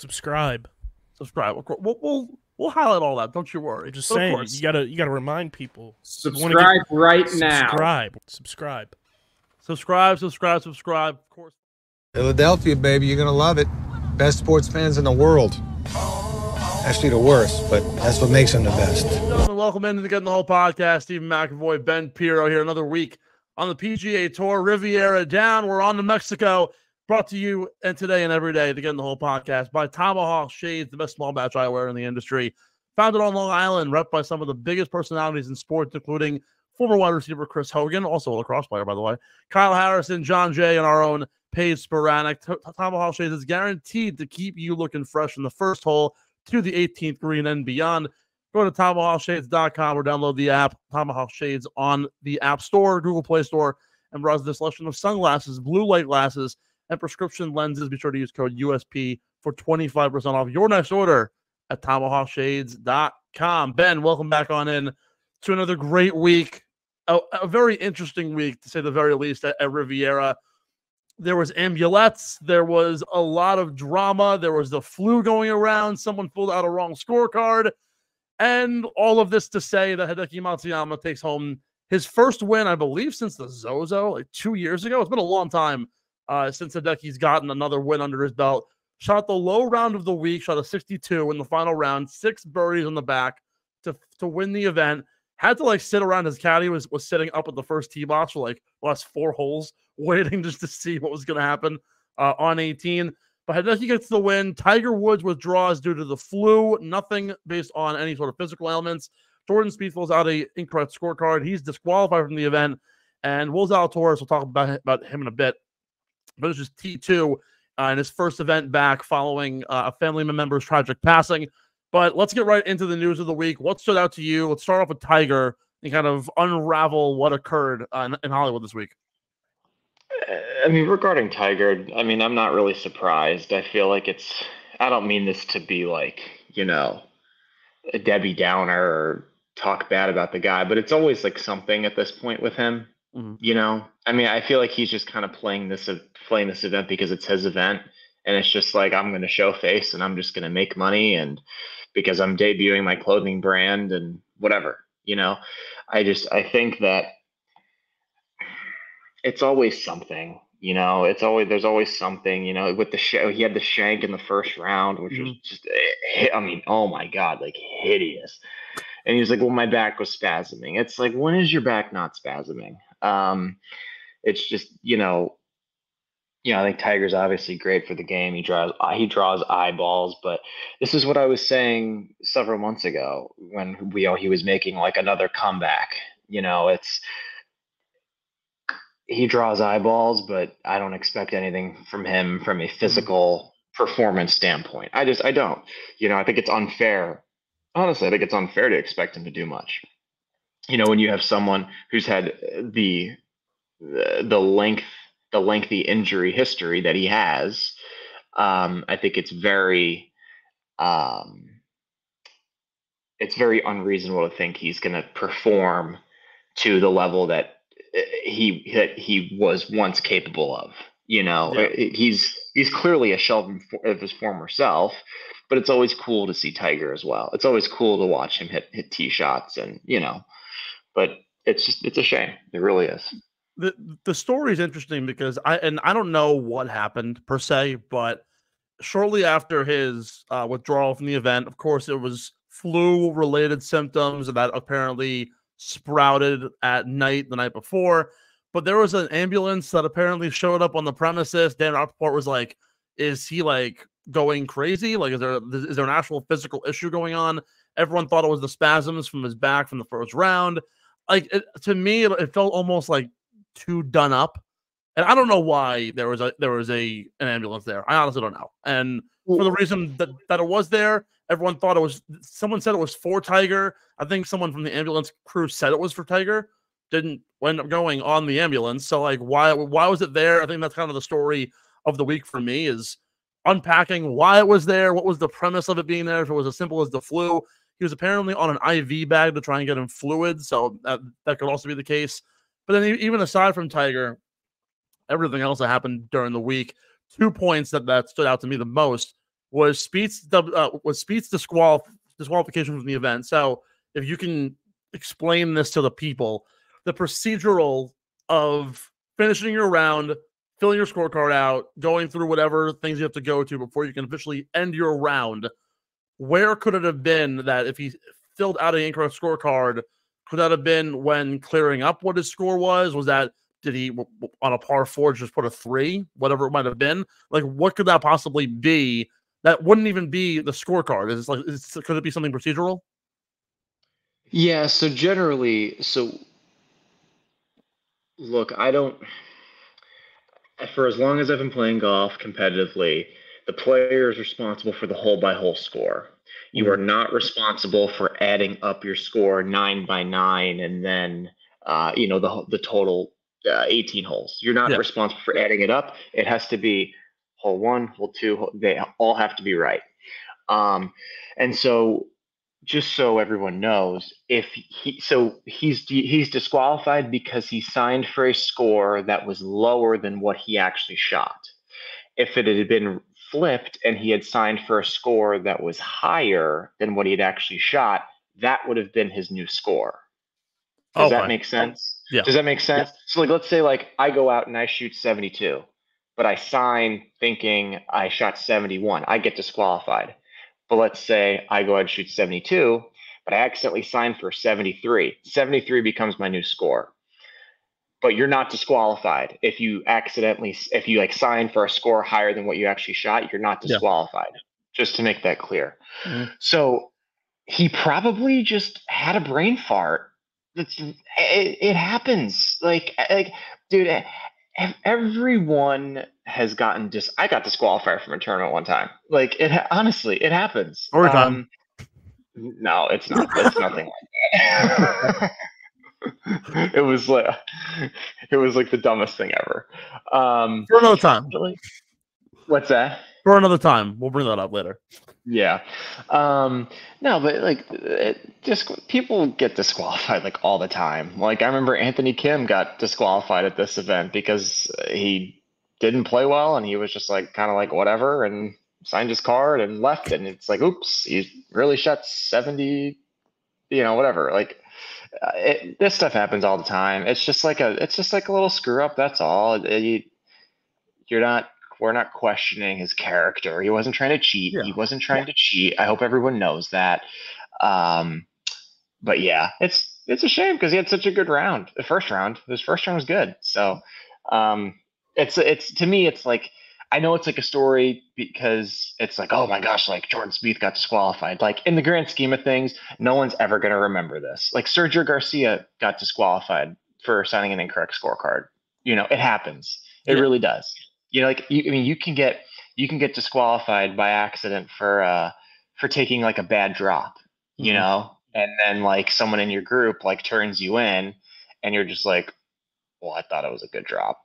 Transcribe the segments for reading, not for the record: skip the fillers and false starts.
Subscribe. We'll highlight all that. Don't you worry. I'm just But of saying, course, you gotta remind people. Subscribe right now. Subscribe. Of course. Philadelphia, baby, you're gonna love it. Best sports fans in the world. Actually, the worst, but that's what makes them the best. Gentlemen, welcome into the Getting the Whole podcast. Stephen McAvoy, Ben Pirro here. Another week on the PGA Tour. Riviera down. We're on to Mexico. Brought to you and today and every day to Getting the Whole podcast by Tomahawk Shades, the best small batch eyewear in the industry. Founded on Long Island, rep by some of the biggest personalities in sports, including former wide receiver Chris Hogan, also a lacrosse player, by the way, Kyle Harrison, John Jay, and our own Paige Sporanic. Tomahawk Shades is guaranteed to keep you looking fresh from the first hole to the 18th green and beyond. Go to TomahawkShades.com or download the app, Tomahawk Shades, on the App Store, Google Play Store, and browse the selection of sunglasses, blue light glasses, and prescription lenses. Be sure to use code USP for 25% off your next order at TomahawkShades.com. Ben, welcome back on in to another great week, a very interesting week, to say the very least, at Riviera. There was ambulettes. There was a lot of drama. There was the flu going around. Someone filled out a wrong scorecard. And all of this to say that Hideki Matsuyama takes home his first win, I believe, since the Zozo, like 2 years ago. It's been a long time since Hideki's gotten another win under his belt. Shot the low round of the week, shot a 62 in the final round, 6 birdies on the back to win the event. Had to sit around. His caddy was sitting up at the first tee box for the last 4 holes, waiting just to see what was going to happen on 18. But Hideki gets the win. Tiger Woods withdraws due to the flu. Nothing based on any sort of physical ailments. Jordan Spieth fills out an incorrect scorecard. He's disqualified from the event. And Will Zalatoris, we'll talk about him in a bit. But it's just T2 in his first event back following a family member's tragic passing. But let's get right into the news of the week. What stood out to you? Let's start off with Tiger and kind of unravel what occurred in Hollywood this week. I mean, regarding Tiger, I mean, I'm not really surprised. I feel like I don't mean this to be a Debbie Downer or talk bad about the guy, but it's always something at this point with him. Mm-hmm. I mean, I feel like he's just kind of playing this event because it's his event. And it's just I'm going to show face and I'm just going to make money. And because I'm debuting my clothing brand and whatever, I think that it's always something, there's always something, with the show. He had the shank in the first round, which was just, I mean, oh my God, hideous. And he was like, well, my back was spasming. It's when is your back not spasming? It's just, I think Tiger's obviously great for the game. He draws eyeballs, but this is what I was saying several months ago when he was making another comeback. He draws eyeballs, but I don't expect anything from him from a physical performance standpoint. I don't. I think it's unfair. Honestly, I think it's unfair to expect him to do much. When you have someone who's had the lengthy injury history that he has, I think it's very unreasonable to think he's going to perform to the level that he was once capable of. Yeah. He's clearly a shell of his former self, but it's always cool to see Tiger as well. It's always cool to watch him hit tee shots, and but it's a shame. It really is. The story is interesting because I don't know what happened per se, but shortly after his withdrawal from the event, of course, it was flu-related symptoms that apparently sprouted at night the night before. But there was an ambulance that apparently showed up on the premises. Dan Rappaport was like, "Is he going crazy? Is there an actual physical issue going on?" Everyone thought it was the spasms from his back from the first round. To me, it felt almost too done up, and I don't know why there was an ambulance there. I honestly don't know. And for the reason that it was there, everyone thought it was. Someone said it was for Tiger. I think someone from the ambulance crew said it was for Tiger. Didn't end up going on the ambulance. So why was it there? I think that's kind of the story of the week for me, is unpacking why it was there. What was the premise of it being there? If it was as simple as the flu. He was apparently on an IV bag to try and get him fluid, so that could also be the case. But then even aside from Tiger, everything else that happened during the week, 2 points that stood out to me the most. was Spieth's disqualification from the event. So if you can explain this to the people, the procedural of finishing your round, filling your scorecard out, going through whatever things you have to go to before you can officially end your round. Where could it have been that if he filled out an incorrect scorecard, could that have been when clearing up what his score was? Was that, did he on a par 4 just put a 3, whatever it might have been? Like, what could that possibly be? That wouldn't even be the scorecard. Could it be something procedural? Yeah. So generally, look, for as long as I've been playing golf competitively, the player is responsible for the hole by hole score. You are not responsible for adding up your score 9 by 9 and then the total 18 holes. You're not responsible for adding it up. It has to be hole 1, hole 2. They all have to be right. And so, just so everyone knows, he's disqualified because he signed for a score that was lower than what he actually shot. If it had been flipped and he had signed for a score that was higher than what he had actually shot, that would have been his new score. Does that make sense? Yeah. Does that make sense? Yeah. So let's say I go out and I shoot 72, but I sign thinking I shot 71. I get disqualified. But let's say I go ahead and shoot 72, but I accidentally signed for 73. 73 becomes my new score. But you're not disqualified if you sign for a score higher than what you actually shot. You're not disqualified. Just to make that clear. Mm-hmm. So he probably just had a brain fart. It happens. Dude, everyone has gotten I got disqualified from a tournament one time. Honestly, it happens. No, it's not. It's nothing like that. It was like the dumbest thing ever. For another time. What's that? For another time. We'll bring that up later. Yeah. No, but just people get disqualified all the time. I remember Anthony Kim got disqualified at this event because he didn't play well and he was just whatever and signed his card and left. And it's oops, he really shot 70, whatever. This stuff happens all the time. It's just like a little screw up. That's all. We're not questioning his character. He wasn't trying to cheat. Yeah. He wasn't trying to cheat. I hope everyone knows that. But yeah, it's a shame because he had such a good round. His first round was good. So, it's to me, it's I know it's a story because it's oh my gosh, Jordan Spieth got disqualified. In the grand scheme of things, no one's ever going to remember this. Sergio Garcia got disqualified for signing an incorrect scorecard. It happens. It really does. You can get disqualified by accident for taking a bad drop, and then someone in your group turns you in, and you're just well, I thought it was a good drop,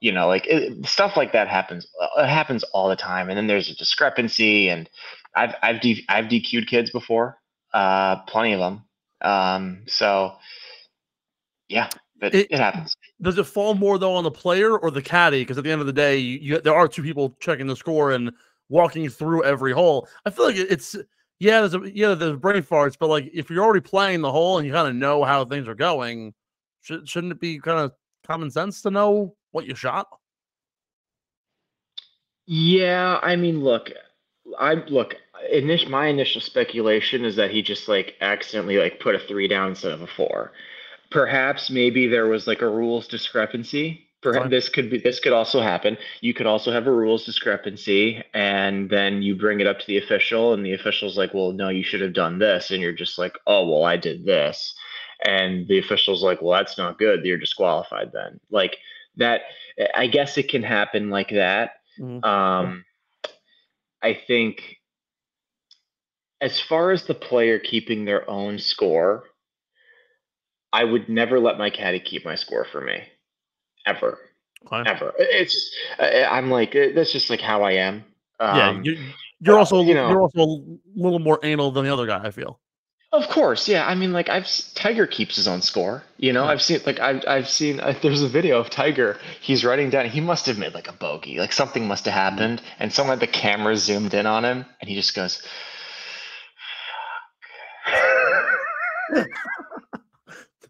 stuff like that happens. It happens all the time, and then there's a discrepancy, and I've DQ'd kids before, plenty of them. So yeah. But it happens. Does it fall more though on the player or the caddy? Because at the end of the day, there are two people checking the score and walking through every hole. I feel like there's brain farts, but if you're already playing the hole and you kind of know how things are going, shouldn't it be kind of common sense to know what you shot? Yeah, I mean, look. My initial speculation is that he just accidentally put a 3 down instead of a 4. Perhaps maybe there was a rules discrepancy. Perhaps this could also happen. You could also have a rules discrepancy, and then you bring it up to the official, and the official's well, no, you should have done this, and you're just oh, well, I did this, and the official's well, that's not good. You're disqualified then. That. I guess it can happen like that. Mm-hmm. I think as far as the player keeping their own score, I would never let my caddy keep my score for me, ever, ever. It's just, I'm that's just how I am. You're also a little more anal than the other guy, I feel. Of course, yeah. I mean, like Tiger keeps his own score. You know, Yeah. I've seen there's a video of Tiger. He's writing down. He must have made like a bogey. Like something must have happened, and someone the camera zoomed in on him, and he just goes.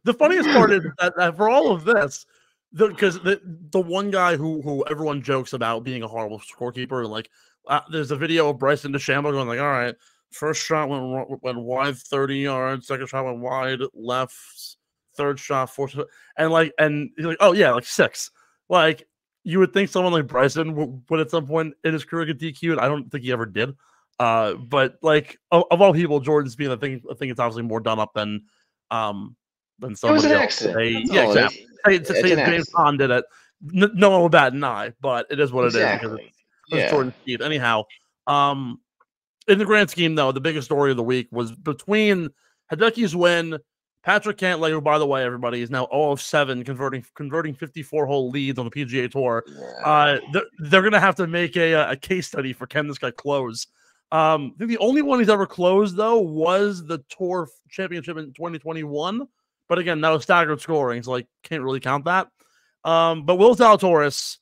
The funniest part is that for all of this, because the one guy who everyone jokes about being a horrible scorekeeper, like there's a video of Bryson DeChambeau going like, all right, first shot went wide 30 yards, second shot went wide left, third shot fourth, and he's like, oh yeah, like 6. Like you would think someone like Bryson would at some point in his career get DQ'd. I don't think he ever did. But like of all people, Jordan Spieth, I think it's obviously more done up than somebody else. Yeah, exactly. Say James Conn did it. No one would bat an eye, but it is what it is because it's Jordan Spieth. Anyhow, in the grand scheme, though, the biggest story of the week was between Hideki's win. Patrick Cantlay, who, by the way, everybody is now 0 of 7, converting 54-hole leads on the PGA Tour. Yeah. They're going to have to make a case study for can this guy close. I think the only one he's ever closed, though, was the Tour Championship in 2021. But again, that was staggered scoring, so like can't really count that. But Will Zalatoris,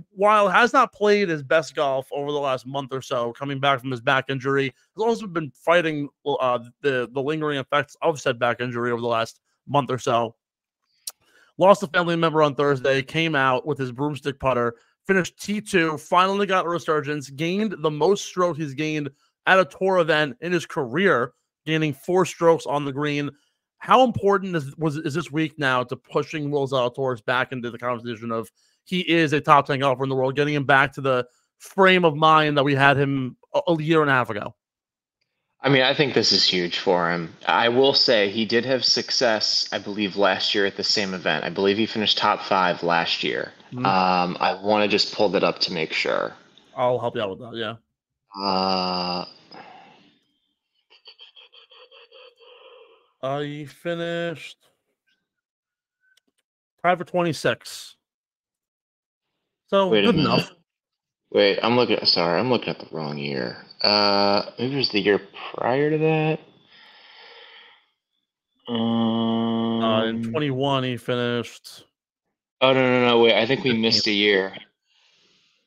while has not played his best golf over the last month or so, coming back from his back injury, has also been fighting the lingering effects of said back injury over the last month or so. Lost a family member on Thursday, came out with his broomstick putter, finished T2, finally got a resurgence, gained the most strokes he's gained at a tour event in his career, gaining 4 strokes on the green. How important is this week now to pushing Will Zalatoris back into the conversation of he is a top 10 golfer in the world, getting him back to the frame of mind that we had him a year and a half ago? I mean, I think this is huge for him. I will say he did have success, I believe, last year at the same event. I believe he finished top 5 last year. Mm-hmm. I want to just pull that up to make sure. I'll help you out with that, yeah. He finished tied for 26. So good enough. Wait, I'm looking at the wrong year. Maybe it was the year prior to that. In 21 he finished. Oh no! Wait, I think we missed a year.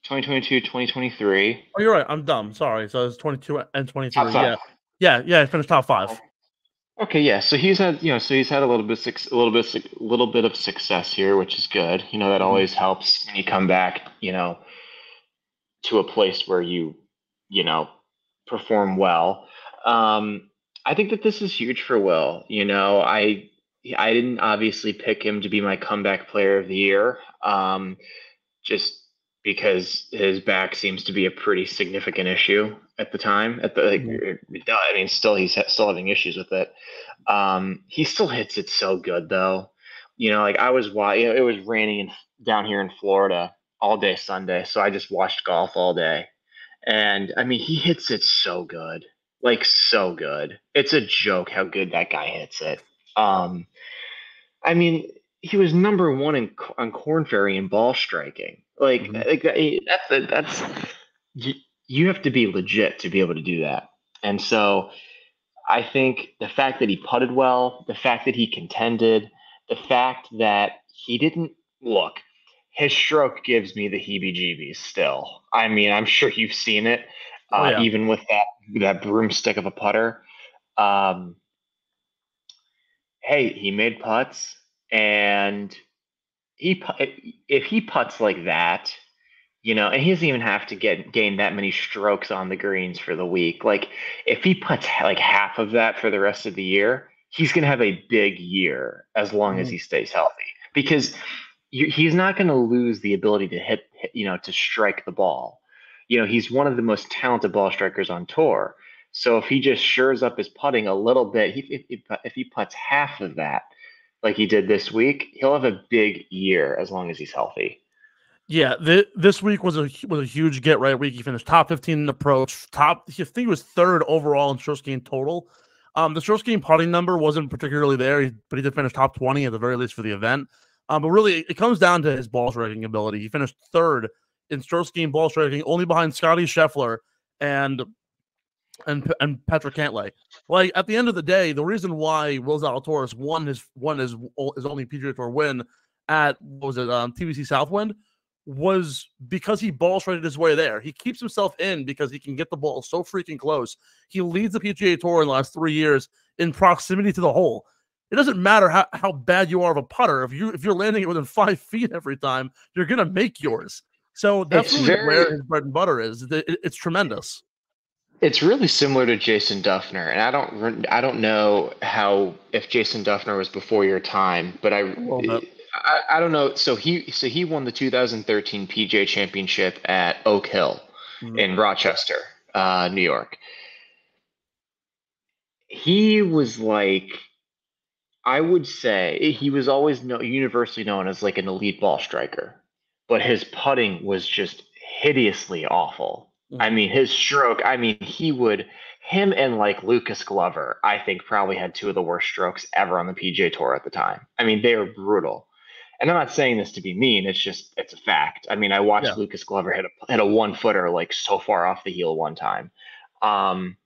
2022, 2023. Oh, you're right. I'm dumb. Sorry. So it's 22 and 23. Yeah. He finished top 5. Okay, yeah. So he's had, a little bit of success here, which is good. That always helps when you come back, to a place where you perform well. I think that this is huge for Will. I didn't obviously pick him to be my comeback player of the year, just because his back seems to be a pretty significant issue at the time. He's still having issues with it. He still hits it so good though. It was raining down here in Florida all day Sunday, so I just watched golf all day. And I mean, he hits it so good. Like so good. It's a joke how good that guy hits it. I mean, he was number 1 on Korn Ferry in ball striking. That's you have to be legit to be able to do that. And so I think the fact that he putted well, the fact that he contended, the fact that he didn't look, his stroke gives me the heebie-jeebies still. I mean, I'm sure you've seen it, even with that broomstick of a putter. Hey, he made putts, and if he putts like that, and he doesn't even have to gain that many strokes on the greens for the week. Like if he puts like half of that for the rest of the year, he's going to have a big year as long as he stays healthy, because he's not going to lose the ability to hit, to strike the ball. He's one of the most talented ball strikers on tour. So if he just shores up his putting a little bit, if he putts half of that, like he did this week, he'll have a big year as long as he's healthy. Yeah, this week was a huge get right week. He finished top 15 in approach. I think he was 3rd overall in strokes gained total. The strokes gained putting number wasn't particularly there, but he did finish top 20 at the very least for the event. But really, it comes down to his ball striking ability. He finished 3rd in strokes gained ball striking, only behind Scotty Scheffler. And and Patrick Cantlay. Like at the end of the day, the reason why Will Zalatoris won his only PGA Tour win at TBC Southwind was because he ball strited his way there. He keeps himself in because he can get the ball so freaking close. He leads the PGA Tour in the last 3 years in proximity to the hole. It doesn't matter how bad you are of a putter. If you're landing it within 5 feet every time, you're gonna make yours. So that's really where his bread and butter is. It's tremendous. It's really similar to Jason Duffner, and I don't know if Jason Duffner was before your time, but I don't know. So he won the 2013 PGA Championship at Oak Hill in Rochester, New York. He was like, I would say he was always universally known as like an elite ball striker, but his putting was just hideously awful. I mean, his stroke, him and like Lucas Glover, I think probably had two of the worst strokes ever on the PGA Tour at the time. I mean, they were brutal. And I'm not saying this to be mean. It's a fact. I mean, I watched Lucas Glover hit a 1-footer like so far off the heel one time. And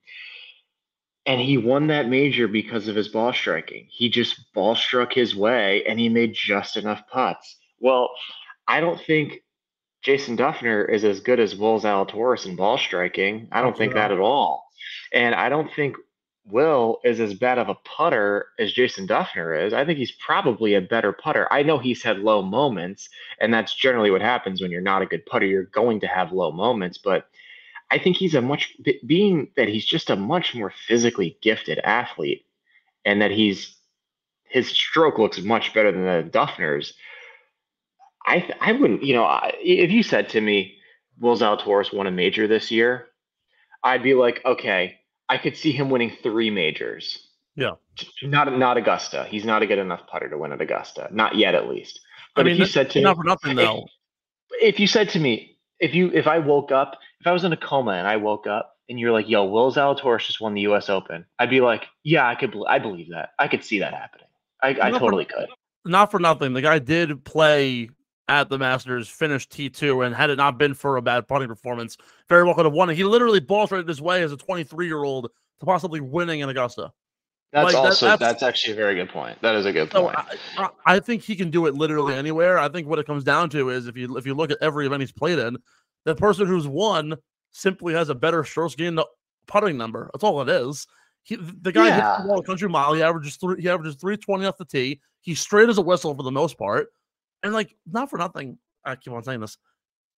he won that major because of his ball striking. He just ball struck his way and he made just enough putts. Well, I don't think Jason Duffner is as good as Will Zalatoris in ball striking. I don't think that at all. And I don't think Will is as bad of a putter as Jason Duffner is. I think he's probably a better putter. I know he's had low moments, and that's generally what happens when you're not a good putter. You're going to have low moments, but I think he's he's just a much more physically gifted athlete, and that his stroke looks much better than the Duffner's. I wouldn't, if you said to me, Will Zalatoris won a major this year, I'd be like, okay, I could see him winning 3 majors. Yeah. Not Augusta. He's not a good enough putter to win at Augusta. Not yet, at least. But if you said to me, not for nothing though. If you said to me, if I woke up, if I was in a coma and I woke up and you're like, yo, Will Zalatoris just won the U.S. Open, I'd be like, yeah, I believe that. I could see that happening. I totally could. Not for nothing. The guy did play at the Masters, finished T2, and had it not been for a bad putting performance, very well could have won it. He literally ball strited his way as a 23-year-old to possibly winning in Augusta. That's actually a very good point. That is a good point. I think he can do it literally anywhere. I think what it comes down to is if you look at every event he's played in, the person who's won simply has a better strokes gained putting number. That's all it is. The guy hits the ball a country mile. He averages 320 off the tee. He's straight as a whistle for the most part. And, like, not for nothing, I keep on saying this,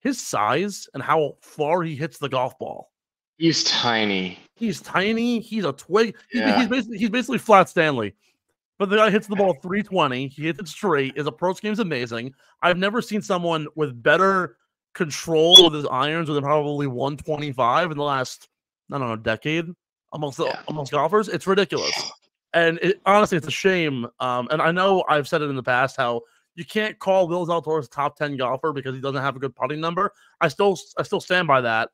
his size and how far he hits the golf ball. He's tiny. He's a twig. He's basically Flat Stanley. But the guy hits the ball 320. He hits it straight. His approach game is amazing. I've never seen someone with better control of his irons than probably 125 in the last, I don't know, decade amongst golfers. It's ridiculous. And honestly, it's a shame. And I know I've said it in the past how you can't call Will Zalatoris a top 10 golfer because he doesn't have a good putting number. I still stand by that.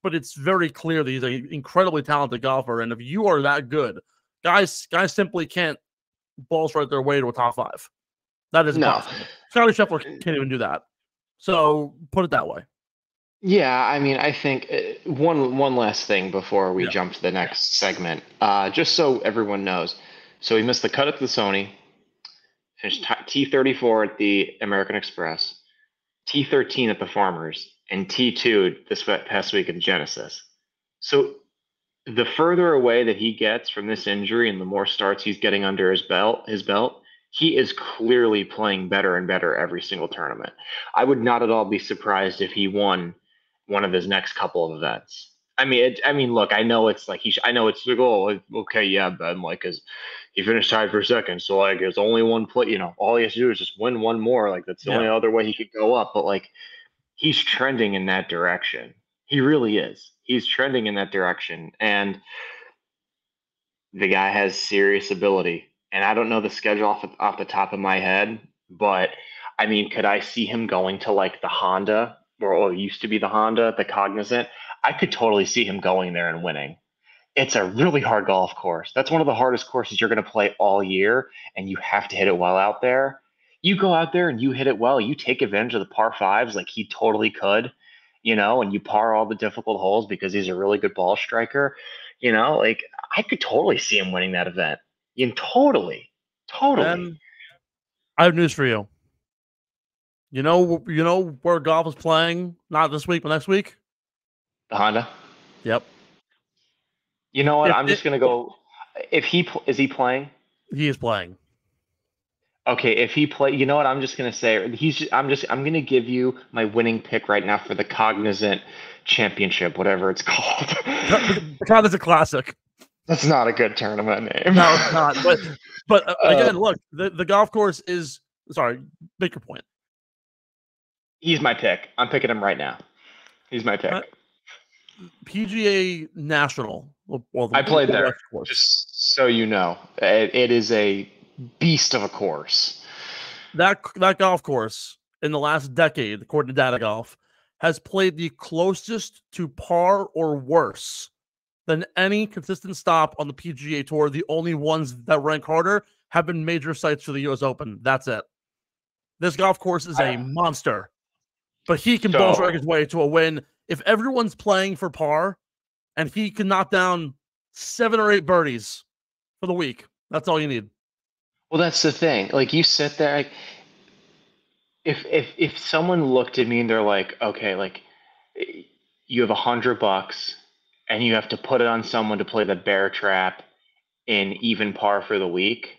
But it's very clear that he's an incredibly talented golfer. And if you are that good, guys simply can't ball strike their way to a top 5. That is impossible. Scottie Scheffler can't even do that. So put it that way. Yeah, I mean, I think one last thing before we jump to the next segment, just so everyone knows. So he missed the cut at the Sony, finished T34 at the American Express, T13 at the Farmers, and T2 this past week at the Genesis. So the further away that he gets from this injury and the more starts he's getting under his belt, he is clearly playing better and better every single tournament. I would not at all be surprised if he won one of his next couple of events. I mean, look, I know it's like I know it's like, oh, okay, yeah, Ben, like, cause he finished tied for second, so like, it's only one play. All he has to do is just win one more. Like, that's the only other way he could go up. But like, he's trending in that direction. He really is. He's trending in that direction, and the guy has serious ability. And I don't know the schedule off the top of my head, but I mean, could I see him going to like the Honda, or it used to be the Honda, the Cognizant? I could totally see him going there and winning. It's a really hard golf course. That's one of the hardest courses you're going to play all year, and you have to hit it well out there. You go out there and you hit it well. You take advantage of the par 5s like he totally could, and you par all the difficult holes because he's a really good ball striker, like I could totally see him winning that event. Totally. Ben, I have news for you. You know where golf is playing? Not this week, but next week. The Honda. Yep. You know what? I'm just gonna go. Is he playing? He is playing. Okay, if he play, you know what? I'm just gonna say I'm gonna give you my winning pick right now for the Cognizant Championship, whatever it's called. The Cognizant Classic. That's not a good tournament name. No, it's not. But again, look, the golf course is. Sorry, make your point. He's my pick. I'm picking him right now. He's my pick. PGA National. Well, I played there. Just so you know, it is a beast of a course. That golf course in the last decade, according to Data Golf, has played the closest to par or worse than any consistent stop on the PGA Tour. The only ones that rank harder have been major sites for the U.S. Open. That's it. This golf course is a monster, but he can ball strike his way to a win. If everyone's playing for par and he can knock down 7 or 8 birdies for the week, that's all you need. Well, that's the thing. Like, you sit there, like, if someone looked at me and they're like, okay, like, you have $100 and you have to put it on someone to play the bear trap in even par for the week,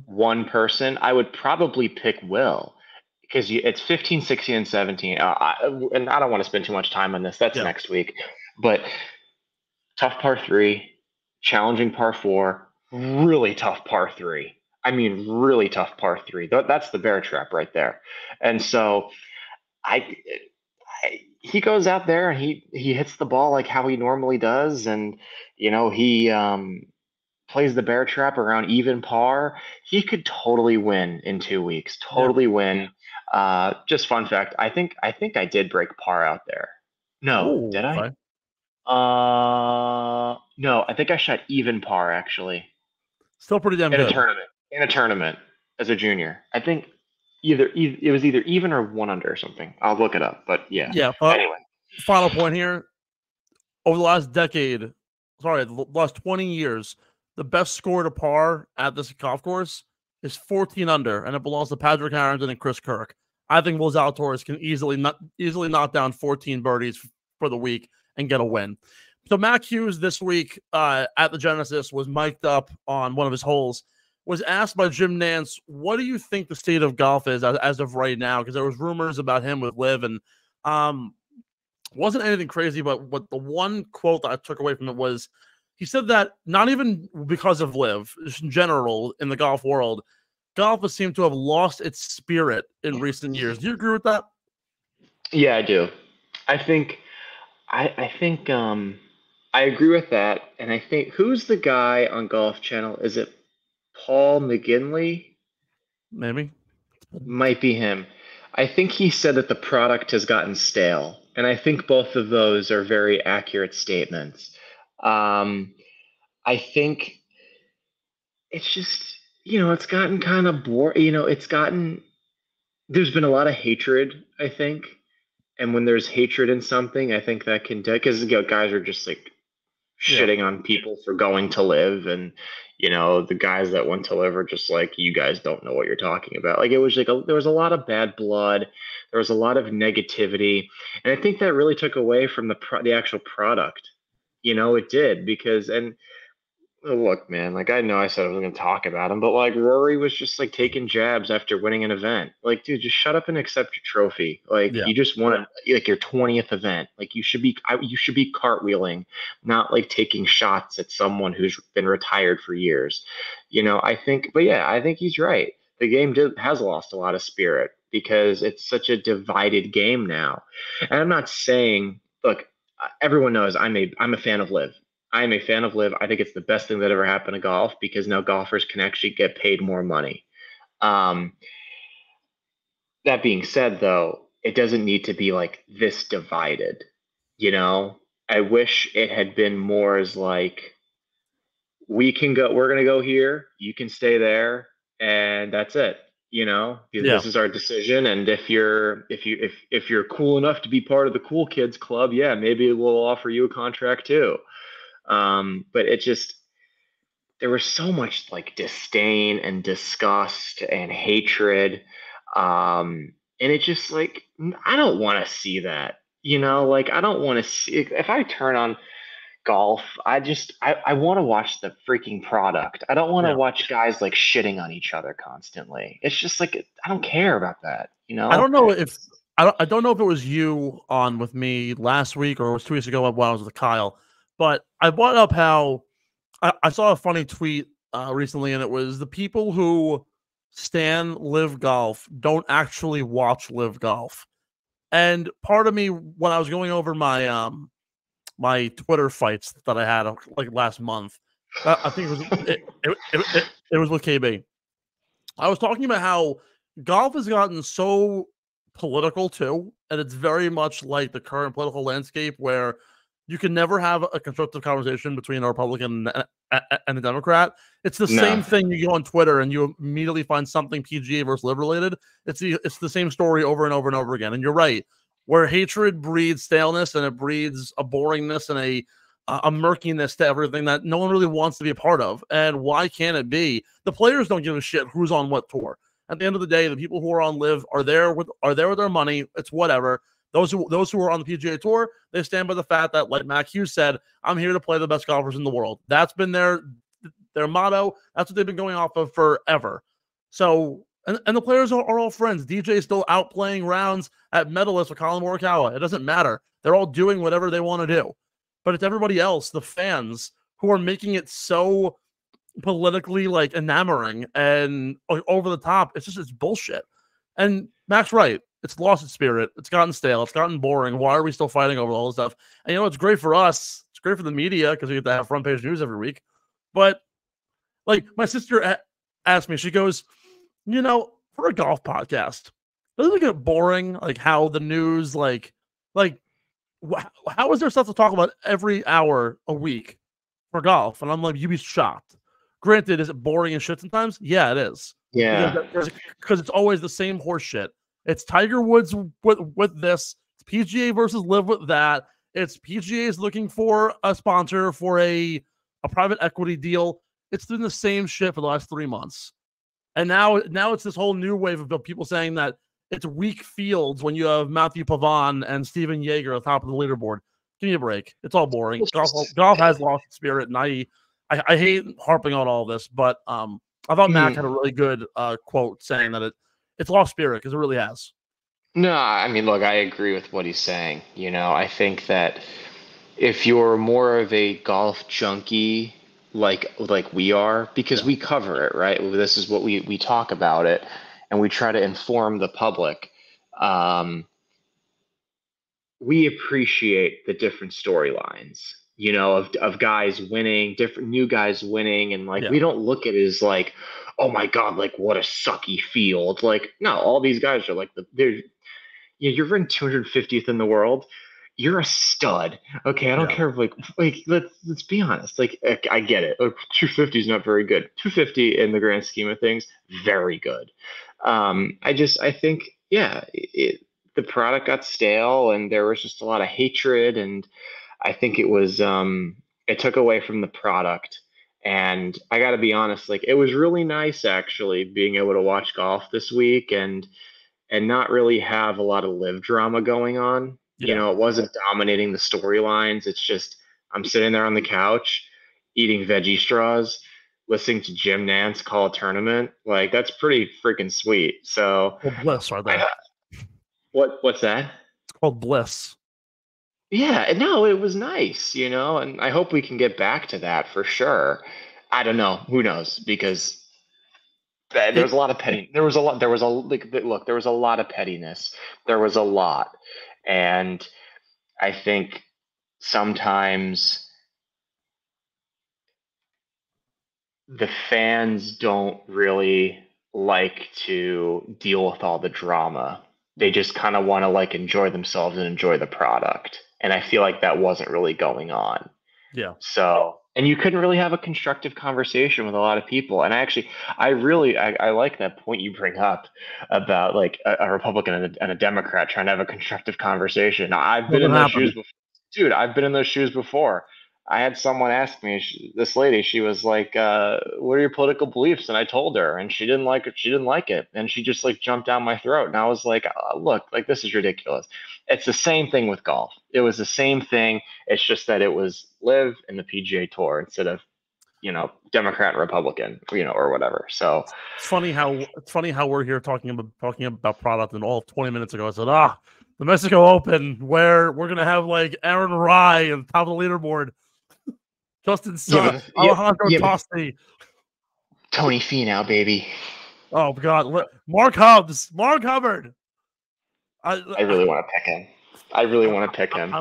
one person, I would probably pick Will. Because it's 15, 16, and 17. And I don't want to spend too much time on this. That's next week. But tough par 3, challenging par 4, really tough par 3. I mean, really tough par 3. That's the bear trap right there. And so he goes out there and he hits the ball like how he normally does. And, he plays the bear trap around even par. He could totally win in 2 weeks. Totally win. Just fun fact. I think I did break par out there. No, did I? No, I think I shot even par actually. Still pretty damn good. In a tournament as a junior. I think it was either even or 1 under or something. I'll look it up, but yeah. Yeah. Anyway, final point here. Over the last decade, the last 20 years, the best score to par at this golf course is 14 under, and it belongs to Patrick Harrington and Chris Kirk. I think Will Zalatoris can easily knock down 14 birdies for the week and get a win. So Mac Hughes this week at the Genesis was mic'd up on one of his holes, was asked by Jim Nantz, what do you think the state of golf is as of right now? Because there was rumors about him with LIV, and wasn't anything crazy, but what the one quote that I took away from it was, he said that not even because of LIV, just in general in the golf world, golf has seemed to have lost its spirit in recent years. Do you agree with that? Yeah, I do. I think I agree with that. And I think, who's the guy on Golf Channel? Is it Paul McGinley? Maybe. Might be him. I think he said that the product has gotten stale. And I think both of those are very accurate statements. I think it's just, it's gotten kind of boring. There's been a lot of hatred, I think. And when there's hatred in something, I think that can, because guys are just like shitting on people for going to LIV. And, the guys that went to LIV are just like, you guys don't know what you're talking about. Like, it was like, there was a lot of bad blood. There was a lot of negativity. And I think that really took away from the actual product. It did, because, look, man, like, I know I said I wasn't going to talk about him, but like, Rory was just like taking jabs after winning an event. Like, dude, just shut up and accept your trophy. Like, you just won like your 20th event. Like, you should be cartwheeling, not like taking shots at someone who's been retired for years. I think he's right. The game has lost a lot of spirit because it's such a divided game now. And I'm not saying, look, everyone knows I'm a fan of LIV. I am a fan of LIV. I think it's the best thing that ever happened to golf because now golfers can actually get paid more money. That being said, though, it doesn't need to be like this divided. I wish it had been more as like, we're going to go here, you can stay there, and that's it. This is our decision, and if you're cool enough to be part of the cool kids club, yeah, maybe we'll offer you a contract too. But it just, there was so much like disdain and disgust and hatred, and it just like, I don't want to see that. Like, I don't want to see, if I turn on golf, I want to watch the freaking product. I don't want to watch guys like shitting on each other constantly. It's just like, I don't care about that. I don't know if I don't know if it was you on with me last week or it was 2 weeks ago when I was with Kyle, but I brought up how I saw a funny tweet recently, and it was the people who stan Live Golf don't actually watch Live Golf. And part of me, when I was going over my my Twitter fights that I had like last month, I think it was with KB. I was talking about how golf has gotten so political too, and it's very much like the current political landscape where you can never have a constructive conversation between a Republican and a Democrat. It's the same thing. You go on Twitter and you immediately find something PGA versus Live related. It's the same story over and over and over again. And you're right, where hatred breeds staleness and it breeds a boringness and a murkiness to everything that no one really wants to be a part of. And why can't it be? The players don't give a shit who's on what tour. At the end of the day, the people who are on Live are there with their money. It's whatever. Those who are on the PGA Tour, they stand by the fact that, like Mac Hughes said, I'm here to play the best golfers in the world. That's been their motto. That's what they've been going off of forever. So, and the players are all friends. DJ is still out playing rounds at Medalist with Colin Morikawa. It doesn't matter. They're all doing whatever they want to do. But it's everybody else, the fans, who are making it so politically like enamoring and over the top. It's bullshit. And Mac's right. It's lost its spirit. It's gotten stale. It's gotten boring. Why are we still fighting over all this stuff? And it's great for us. It's great for the media because we get to have front page news every week. But like my sister asked me, she goes, for a golf podcast, doesn't it get boring? Like how the news, how is there stuff to talk about every hour a week for golf? And I'm like, you'd be shocked. Granted, is it boring as shit sometimes? Yeah, it is. Yeah. Because it's always the same horse shit. It's Tiger Woods with this. It's PGA versus Live with that. It's PGA's looking for a sponsor for a private equity deal. It's doing the same shit for the last 3 months. And now it's this whole new wave of people saying that it's weak fields when you have Matthew Pavon and Steven Yeager at the top of the leaderboard. Give me a break. It's all boring. Golf has lost its spirit, and I hate harping on all this, but I thought Mac had a really good quote saying that it's lost spirit because it really has. No, I mean, look, I agree with what he's saying. I think that if you're more of a golf junkie like we are, because we cover it, right? This is what we talk about it, and we try to inform the public. We appreciate the different storylines, of guys winning, different new guys winning, and we don't look at it as like, oh my god, like what a sucky field. Like, no, all these guys are like you're ranked 250th in the world. You're a stud. Okay, I don't care if let's be honest. Like, I get it. 250 is not very good. 250 in the grand scheme of things, very good. I think the product got stale and there was just a lot of hatred, and I think it was it took away from the product. And I got to be honest, like, it was really nice actually being able to watch golf this week and not really have a lot of Live drama going on. It wasn't dominating the storylines. It's just I'm sitting there on the couch eating veggie straws, listening to Jim Nantz call a tournament. Like, that's pretty freaking sweet. So bliss right there. What's that? It's called bliss. Yeah, no, it was nice, and I hope we can get back to that for sure. I don't know. Who knows? Because there was a lot of petty. There was a lot of pettiness. There was a lot. And I think sometimes the fans don't really like to deal with all the drama. They just kind of want to enjoy themselves and enjoy the product. And I feel like that wasn't really going on. Yeah. So And you couldn't really have a constructive conversation with a lot of people. And I like that point you bring up about like a Republican and a Democrat trying to have a constructive conversation. Now, I've been in those shoes before. Dude, I've been in those shoes before. I had someone ask me, this lady, she was like, what are your political beliefs? And I told her, and she didn't like it. She didn't like it. And she just like jumped down my throat. And I was like, look, like, this is ridiculous. It's the same thing with golf. It was the same thing. It's just that it was LIV and the PGA Tour instead of, Democrat and Republican, or whatever. So it's funny how we're here talking about product, and all 20 minutes ago I said, the Mexico Open, where we're gonna have like Aaron Rai on top of the leaderboard, Justin Sun, Alejandro Tosti, Tony Finau, baby. Oh God, Mark Hubbard. I really want to pick him. I really want to pick him.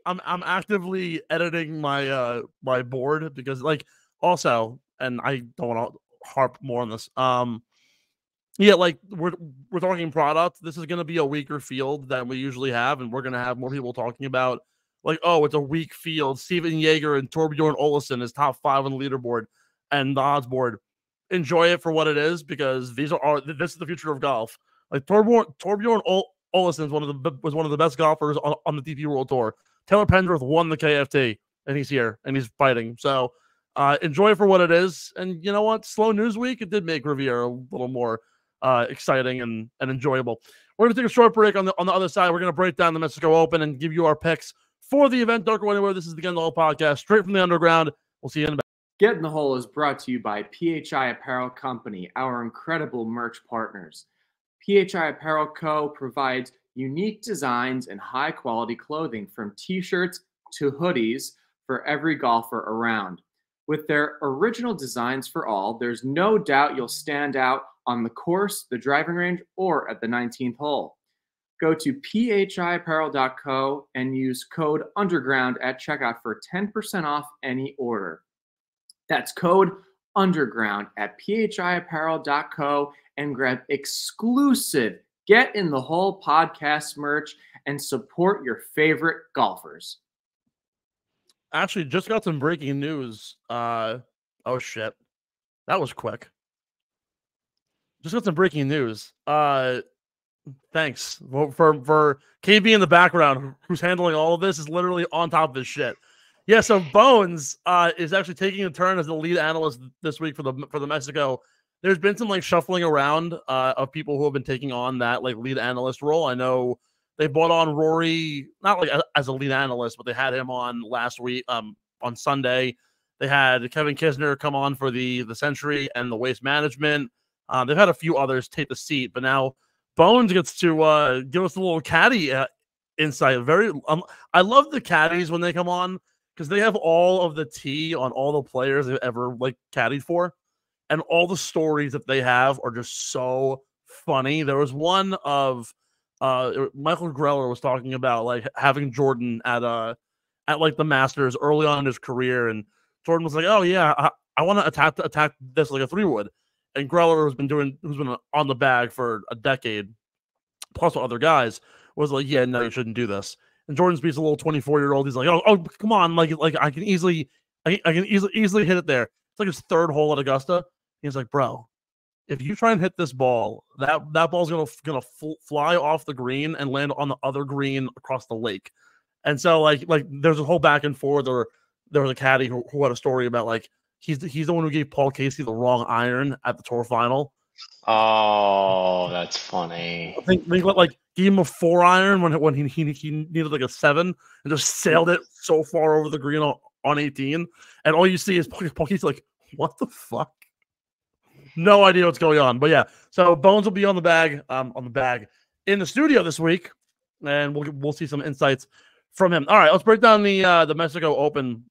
I'm actively editing my my board because also, and I don't want to harp more on this. We're talking product. This is going to be a weaker field than we usually have, and we're going to have more people talking about it's a weak field. Steven Yeager and Torbjorn Olesen is top 5 on the leaderboard and the odds board. Enjoy it for what it is, because this is the future of golf. Like Torbjorn Olesen was one of the best golfers on the DP World Tour. Taylor Pendrith won the KFT, and he's here and he's fighting. So enjoy it for what it is. And you know what? Slow news week, it did make Riviera a little more exciting and enjoyable. We're going to take a short break. On the other side, we're going to break down the Mexico Open and give you our picks for the event. Don't go anywhere. This is the Get in the Hole podcast, straight from the underground. We'll see you in a bit. Get in the Hole is brought to you by PHI Apparel Company, our incredible merch partners. PHI Apparel Co. provides unique designs and high-quality clothing, from T-shirts to hoodies for every golfer around. With their original designs for all, there's no doubt you'll stand out on the course, the driving range, or at the 19th hole. Go to phiapparel.co and use code UNDERGROUND at checkout for 10% off any order. That's code UNDERGROUND at phiapparel.co and grab exclusive Get in the Hole podcast merch and support your favorite golfers. Actually, just got some breaking news. Oh shit, that was quick. Just got some breaking news. Thanks for KB in the background, who's handling all of this, is literally on top of this shit. Yeah, so Bones is actually taking a turn as the lead analyst this week for the Mexico. There's been some shuffling around of people who have been taking on that lead analyst role. I know they brought on Rory, not as a lead analyst, but they had him on last week on Sunday. They had Kevin Kisner come on for the Century and the Waste Management. They've had a few others take the seat, but now Bones gets to give us a little caddy insight. I love the caddies when they come on, because they have all of the tea on all the players they've ever caddied for. And all the stories that they have are just so funny. There was one of Michael Greller was talking about having Jordan at the Masters early on in his career, and Jordan was like, "Oh yeah, I want to attack this like a 3-wood." And Greller who's been on the bag for a decade, plus with other guys, was like, "Yeah, no, you shouldn't do this." And Jordan Spieth's a little 24-year-old. He's like, "Oh, come on, I can easily hit it there." It's like his 3rd hole at Augusta. He's like, "Bro, if you try and hit this ball, that ball's gonna fly off the green and land on the other green across the lake." And so there's a whole back and forth. There was a caddy who had a story about he's the one who gave Paul Casey the wrong iron at the tour final. Oh, that's funny. I think gave him a 4 iron when he needed a 7, and just sailed it so far over the green on 18, and all you see is Paul Casey what the fuck? No idea what's going on. But yeah, so Bones will be on the bag in the studio this week, and we'll see some insights from him. All right, let's break down the Mexico Open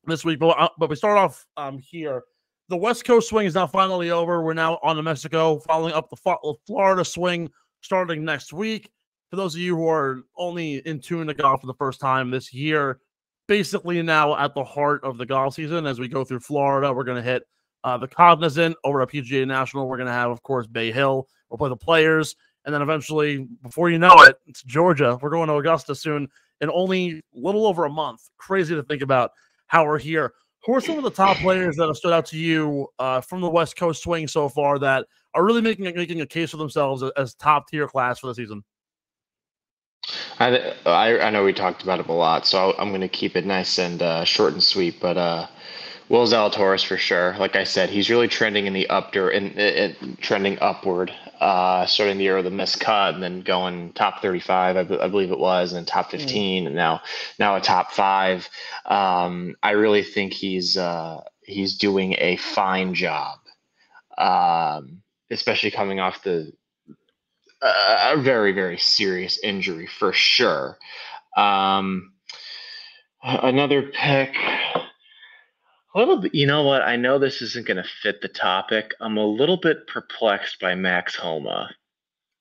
this week. But we start off here. The West Coast swing is now finally over. We're now on to Mexico, following up the Florida swing starting next week. For those of you who are only in tune to golf for the first time this year, basically now at the heart of the golf season, as we go through Florida, we're going to hit the Cognizant over at PGA National. We're going to have, of course, Bay Hill. We'll play the Players. And then eventually, before you know it, it's Georgia. We're going to Augusta soon in only a little over a month. Crazy to think about how we're here. Who are some of the top players that have stood out to you from the West Coast swing so far that are really making a case for themselves as top tier class for the season? I know we talked about him a lot, so I'm going to keep it nice and short and sweet. But Will Zalatoris for sure. Like I said, he's really trending in the trending upward. Starting the year with a missed cut, and then going top 35, I believe it was, and then top 15, and now a top 5. I really think he's doing a fine job, especially coming off a very, very serious injury for sure. Another pick. A little bit, you know what? I know this isn't going to fit the topic. I'm a little bit perplexed by Max Homa.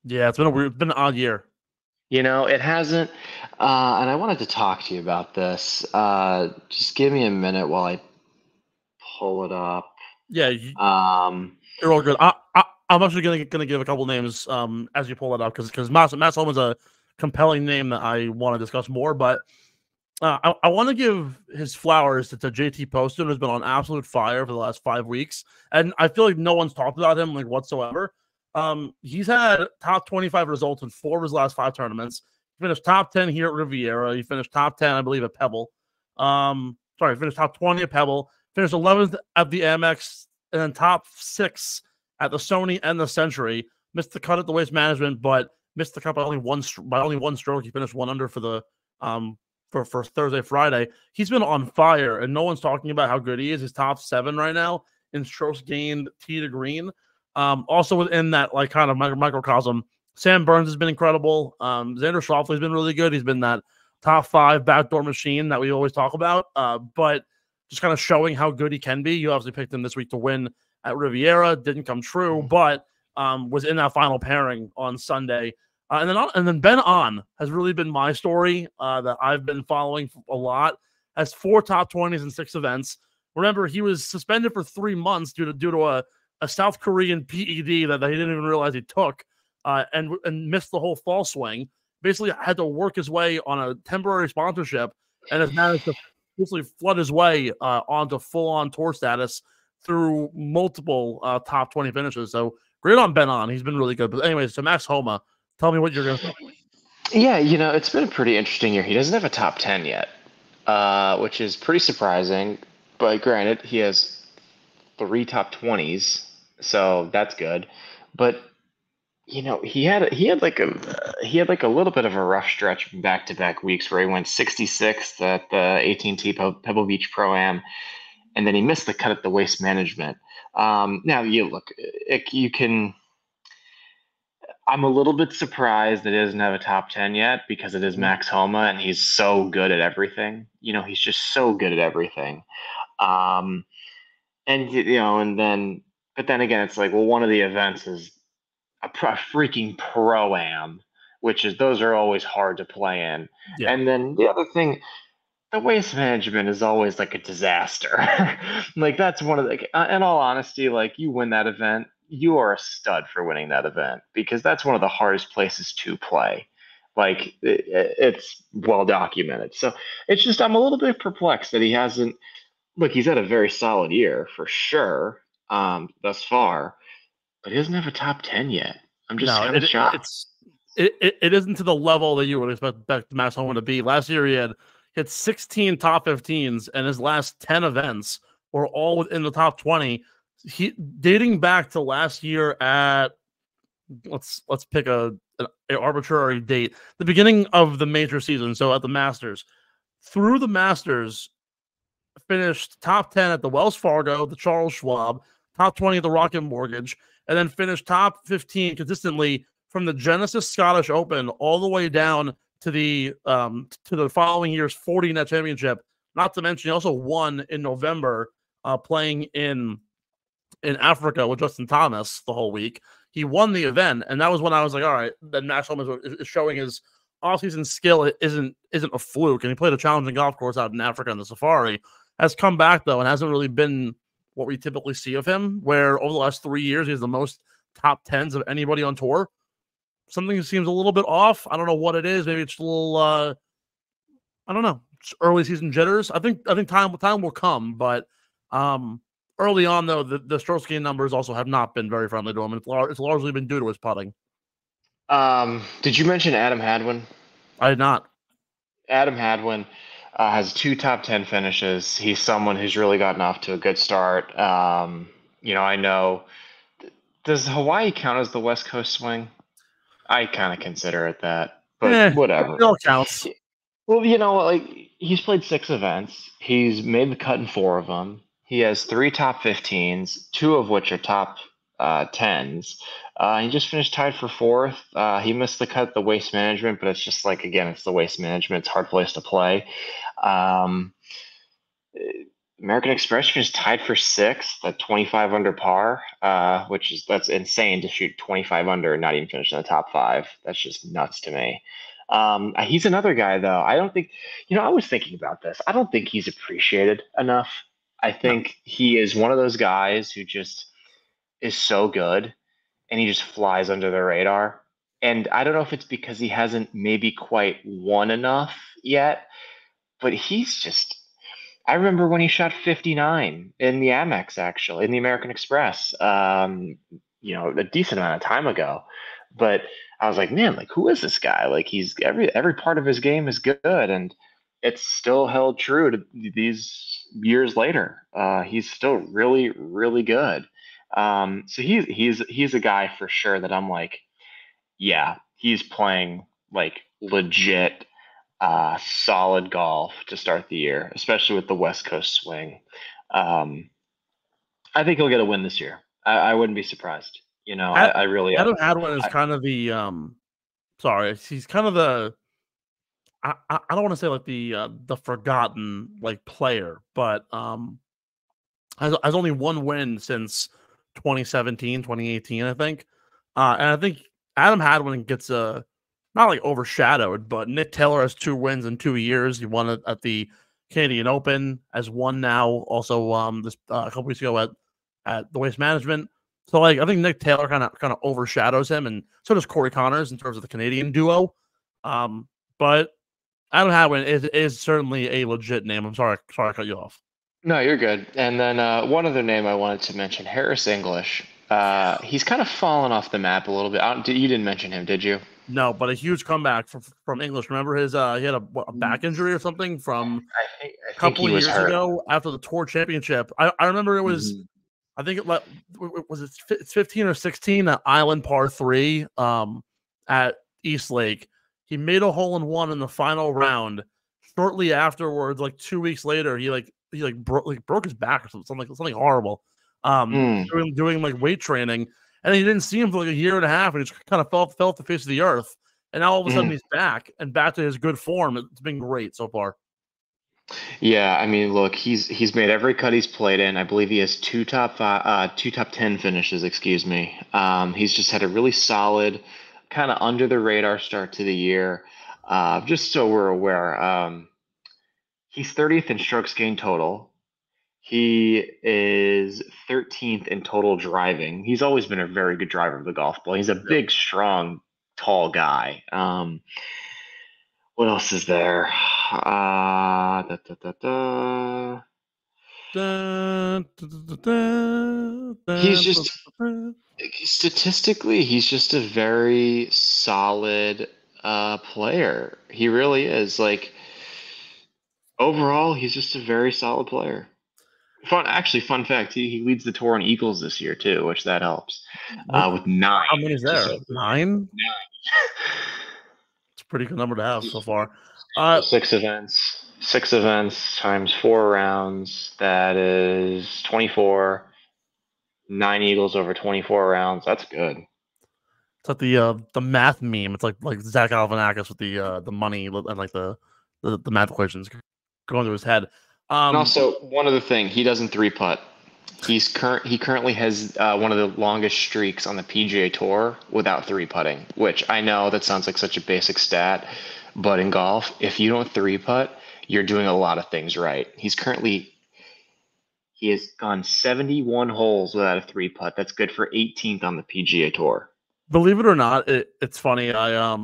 Yeah, it's been an odd year. It hasn't. And I wanted to talk to you about this. Just give me a minute while I pull it up. Yeah, you're all good. I'm actually gonna give a couple names as you pull it up because Max Homa's a compelling name that I want to discuss more, but. I want to give his flowers to JT Poston, who's been on absolute fire for the last 5 weeks, and I feel like no one's talked about him whatsoever. He's had top 25 results in 4 of his last 5 tournaments. He finished top 10 here at Riviera. He finished top 10, I believe, at Pebble. Finished top 20 at Pebble. Finished 11th at the Amex, and then top 6 at the Sony and the Century. Missed the cut at the Waste Management, but missed the cut by only one stroke. He finished 1 under for the for Thursday, Friday. He's been on fire, and no one's talking about how good he is. He's top 7 right now in strokes gained tee to green. Also within that kind of microcosm, Sam Burns has been incredible. Xander Schauffele's been really good. He's been that top 5 backdoor machine that we always talk about. But just kind of showing how good he can be. You obviously picked him this week to win at Riviera. Didn't come true, but was in that final pairing on Sunday. And then Ben On has really been my story that I've been following a lot. Has 4 top 20s in 6 events. Remember, he was suspended for 3 months due to a South Korean PED that he didn't even realize he took, and missed the whole fall swing. Basically, had to work his way on a temporary sponsorship, and has managed to basically flood his way onto full-on tour status through multiple top 20 finishes. So great on Ben On. He's been really good. But anyways, so Max Homa. Tell me what you're going to say. Yeah, it's been a pretty interesting year. He doesn't have a top 10 yet, which is pretty surprising. But granted, he has 3 top 20s, so that's good. But he had like a little bit of a rough stretch from back-to-back weeks where he went 66th at the AT&T Pebble Beach Pro-Am, and then he missed the cut at the Waste Management. Now you can. I'm a little bit surprised that he doesn't have a top 10 yet because it is Max Homa and he's so good at everything. He's just so good at everything. But then again, it's like, well, one of the events is a freaking Pro-Am, those are always hard to play in. Yeah. And then the other thing, the Waste Management is always like a disaster. That's one of the, in all honesty, you win that event, you are a stud for winning that event because that's one of the hardest places to play. It's well documented. So it's just, I'm a little bit perplexed that he hasn't. Look, he's had a very solid year for sure thus far, but he doesn't have a top 10 yet. I'm just kind of shocked. It isn't to the level that you would expect Max Homa to be. Last year he had 16 top 15s, and his last 10 events were all within the top 20. Dating back to last year at let's pick an arbitrary date, the beginning of the major season. So at the Masters, through the Masters, finished top 10 at the Wells Fargo, the Charles Schwab, top 20 at the Rocket Mortgage, and then finished top 15 consistently from the Genesis Scottish Open all the way down to the following year's 40 Net Championship. Not to mention, he also won in November, playing in Africa with Justin Thomas the whole week. He won the event, and that was when I was like, all right, then Max Homa is showing his off-season skill isn't a fluke, and he played a challenging golf course out in Africa in the Safari. Has come back, though, and hasn't really been what we typically see of him, where over the last 3 years, he has the most top 10s of anybody on tour. Something seems a little bit off. I don't know what it is. Maybe it's a little, I don't know. early season jitters. I think time will come, but early on though, the strokes gain numbers also have not been very friendly to him. It's largely been due to his putting. Did you mention Adam Hadwin? I did not. Adam Hadwin has 2 top 10 finishes. He's someone who's really gotten off to a good start. I know. Does Hawaii count as the West Coast swing? I kind of consider it that, but whatever. It all counts. Well, he's played 6 events. He's made the cut in 4 of them. He has 3 top 15s, 2 of which are top 10s. He just finished tied for 4th. He missed the cut at the Waste Management, but it's just again, it's the Waste Management. It's a hard place to play. American Express finished tied for 6th at 25 under par, that's insane to shoot 25 under and not even finish in the top 5. That's just nuts to me. He's another guy, though. I don't think, I was thinking about this. I don't think he's appreciated enough. I think he is one of those guys who just is so good and he just flies under the radar. And I don't know if it's because he hasn't maybe quite won enough yet, but he's just. I remember when he shot 59 in the Amex, actually, in the American Express, a decent amount of time ago. But I was like, man, who is this guy? He's every part of his game is good, and it's still held true to these years later. He's still really, really good. So he's a guy for sure that I'm like, yeah, he's playing legit. Solid golf to start the year, especially with the West Coast swing. I think he'll get a win this year. I wouldn't be surprised. I really. Adam Hadwin is kind of the. He's kind of the. I don't want to say the forgotten player, but has only one win since 2017, 2018, I think, and I think Adam Hadwin gets a. Not overshadowed, but Nick Taylor has 2 wins in 2 years. He won it at the Canadian Open, has won now also this a couple weeks ago at the Waste Management. So I think Nick Taylor kind of overshadows him, and so does Corey Connors in terms of the Canadian duo. But Adam Hadwin is certainly a legit name. I'm sorry I cut you off. No, you're good. And then one other name I wanted to mention, Harris English. He's kind of fallen off the map a little bit. You didn't mention him, did you? No, but a huge comeback from English. Remember he had a back injury or something from a couple of years ago after the Tour Championship. I remember it was, I think it's 15 or 16 at Island Par 3 at East Lake. He made a hole-in-one in the final round. Shortly afterwards, 2 weeks later, he broke his back or something horrible. Doing weight training. And he didn't see him for a year and a half, and he just kind of fell off the face of the earth. And now all of a sudden he's back to his good form. It's been great so far. Yeah, I mean, look, he's made every cut he's played in. I believe he has 2 top 10 finishes. Excuse me. He's just had a really solid, kind of under the radar start to the year. Just so we're aware, he's 30th in strokes gained total. He is 13th in total driving. He's always been a very good driver of the golf ball. He's a big, strong, tall guy. What else is there? He's just statistically, he's just a very solid player. He really is. Overall, he's just a very solid player. Fun fact, he leads the tour in eagles this year too, which that helps. With 9. How many is there? 9? It's a pretty good number to have so far. 6 events times 4 rounds. That is 24. 9 eagles over 24 rounds. That's good. It's like the math meme. It's like Zach Galifianakis with the money and the math equations going through his head. And also, one other thing, he doesn't 3-putt. He currently has one of the longest streaks on the PGA Tour without 3-putting, which I know that sounds like such a basic stat, but in golf, if you don't 3-putt, you're doing a lot of things right. He has gone 71 holes without a 3-putt. That's good for 18th on the PGA Tour. Believe it or not, it's funny. I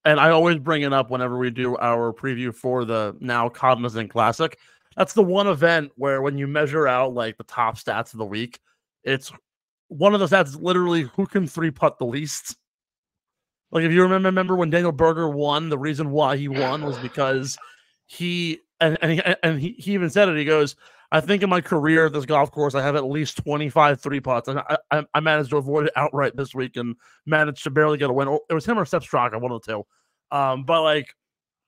and I always bring it up whenever we do our preview for the now Cognizant Classic. That's the one event where when you measure out like the top stats of the week, it's one of the stats literally who can 3-putt the least. Like if you remember when Daniel Berger won, the reason why he won was because he even said it. He goes, I think in my career at this golf course, I have at least 25 3-putts. And I managed to avoid it outright this week and managed to barely get a win. It was him or Sepp Straka, one of the two. But like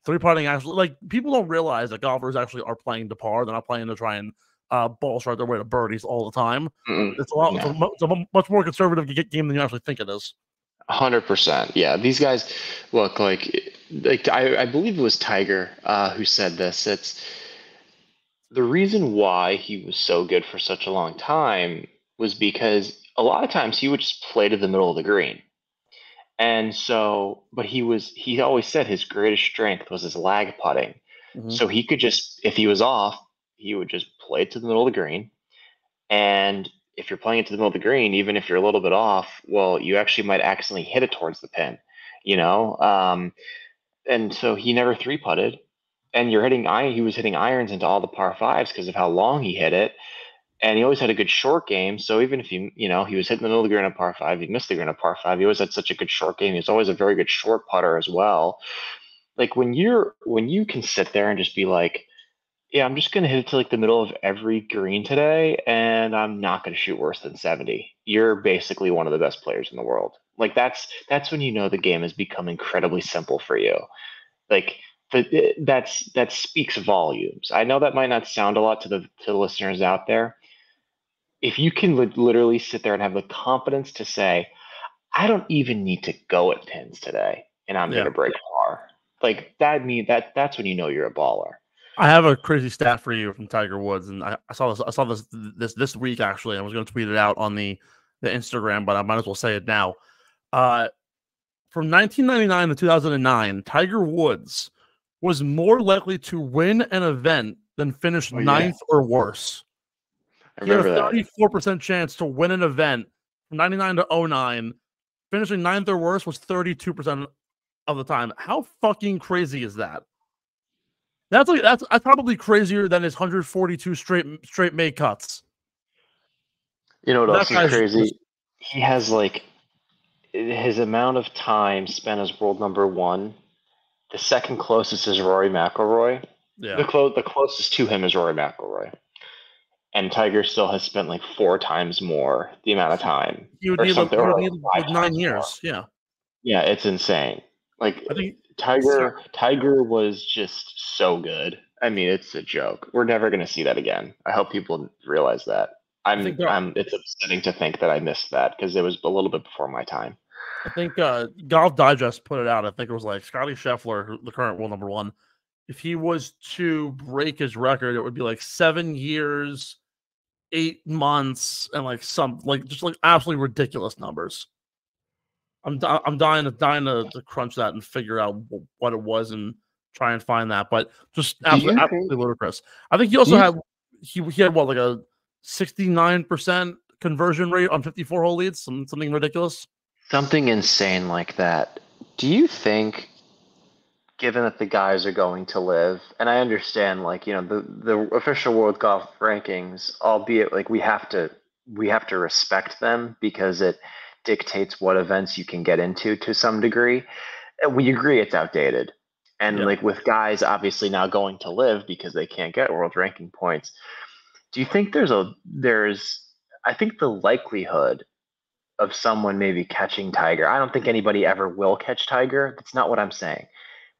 3-putting actually, like people don't realize that golfers actually are playing to par. They're not playing to try and ball strike their way to birdies all the time. It's a much more conservative game than you actually think it is. 100%. Yeah, these guys look like I believe it was Tiger who said this. It's the reason why he was so good for such a long time was because a lot of times he would just play to the middle of the green. And so, but he always said his greatest strength was his lag putting. So he could just, if he was off, he would just play it to the middle of the green. And if you're playing it to the middle of the green, even if you're a little bit off, well, you actually might accidentally hit it towards the pin, and so he never 3-putted, and he was hitting irons into all the par 5s because of how long he hit it. And he always had a good short game. So even if he was hitting the middle of the green on par 5, he missed the green on par 5. He always had such a good short game. He's always a very good short putter as well. Like when you can sit there and just be like, yeah, I'm just going to hit it to like the middle of every green today, and I'm not going to shoot worse than 70. You're basically one of the best players in the world. Like that's when you know the game has become incredibly simple for you. Like that speaks volumes. I know that might not sound a lot to the listeners out there. If you can literally sit there and have the confidence to say, I don't even need to go at pins today, and I'm going to break par. Like that's when you know you're a baller. I have a crazy stat for you from Tiger Woods, and I saw this week actually. I was going to tweet it out on the Instagram, but I might as well say it now. From 1999 to 2009, Tiger Woods was more likely to win an event than finish ninth or worse. He had a 34% chance to win an event from 99 to 09. Finishing ninth or worse was 32% of the time. How fucking crazy is that? That's probably crazier than his 142 straight made cuts. You know what else is crazy? He has like his amount of time spent as world number 1. The second closest is Rory McIlroy. Yeah. The closest to him is Rory McIlroy. And Tiger still has spent like 4 times more the amount of time. He would need like 9 years. More. Yeah. Yeah, it's insane. Like I think Tiger was just so good. I mean, it's a joke. We're never going to see that again. I hope people realize that. It's upsetting to think that I missed that because it was a little bit before my time. I think Golf Digest put it out. I think it was like Scotty Scheffler, the current world number 1. If he was to break his record, it would be like 7 years, 8 months, and like just absolutely ridiculous numbers. I'm dying to crunch that and figure out what it was and try and find that, but just absolutely ludicrous. I think he also had what, like a 69% conversion rate on 54-hole leads, something ridiculous, something insane like that. Do you think, given that the guys are going to live, and I understand, like, the official World Golf rankings, albeit like we have to respect them because it dictates what events you can get into to some degree. We agree it's outdated. And like with guys obviously now going to live because they can't get world ranking points, do you think I think the likelihood of someone maybe catching Tiger, I don't think anybody ever will catch Tiger. That's not what I'm saying.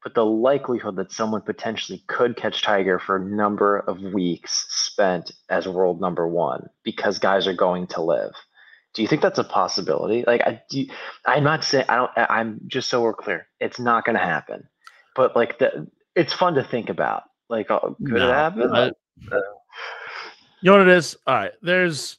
But the likelihood that someone potentially could catch Tiger for a number of weeks spent as world number 1 because guys are going to live. Do you think that's a possibility? Like, I'm not saying I'm just so we're clear. It's not going to happen. But like it's fun to think about. Like, could it happen? You know what it is? All right. It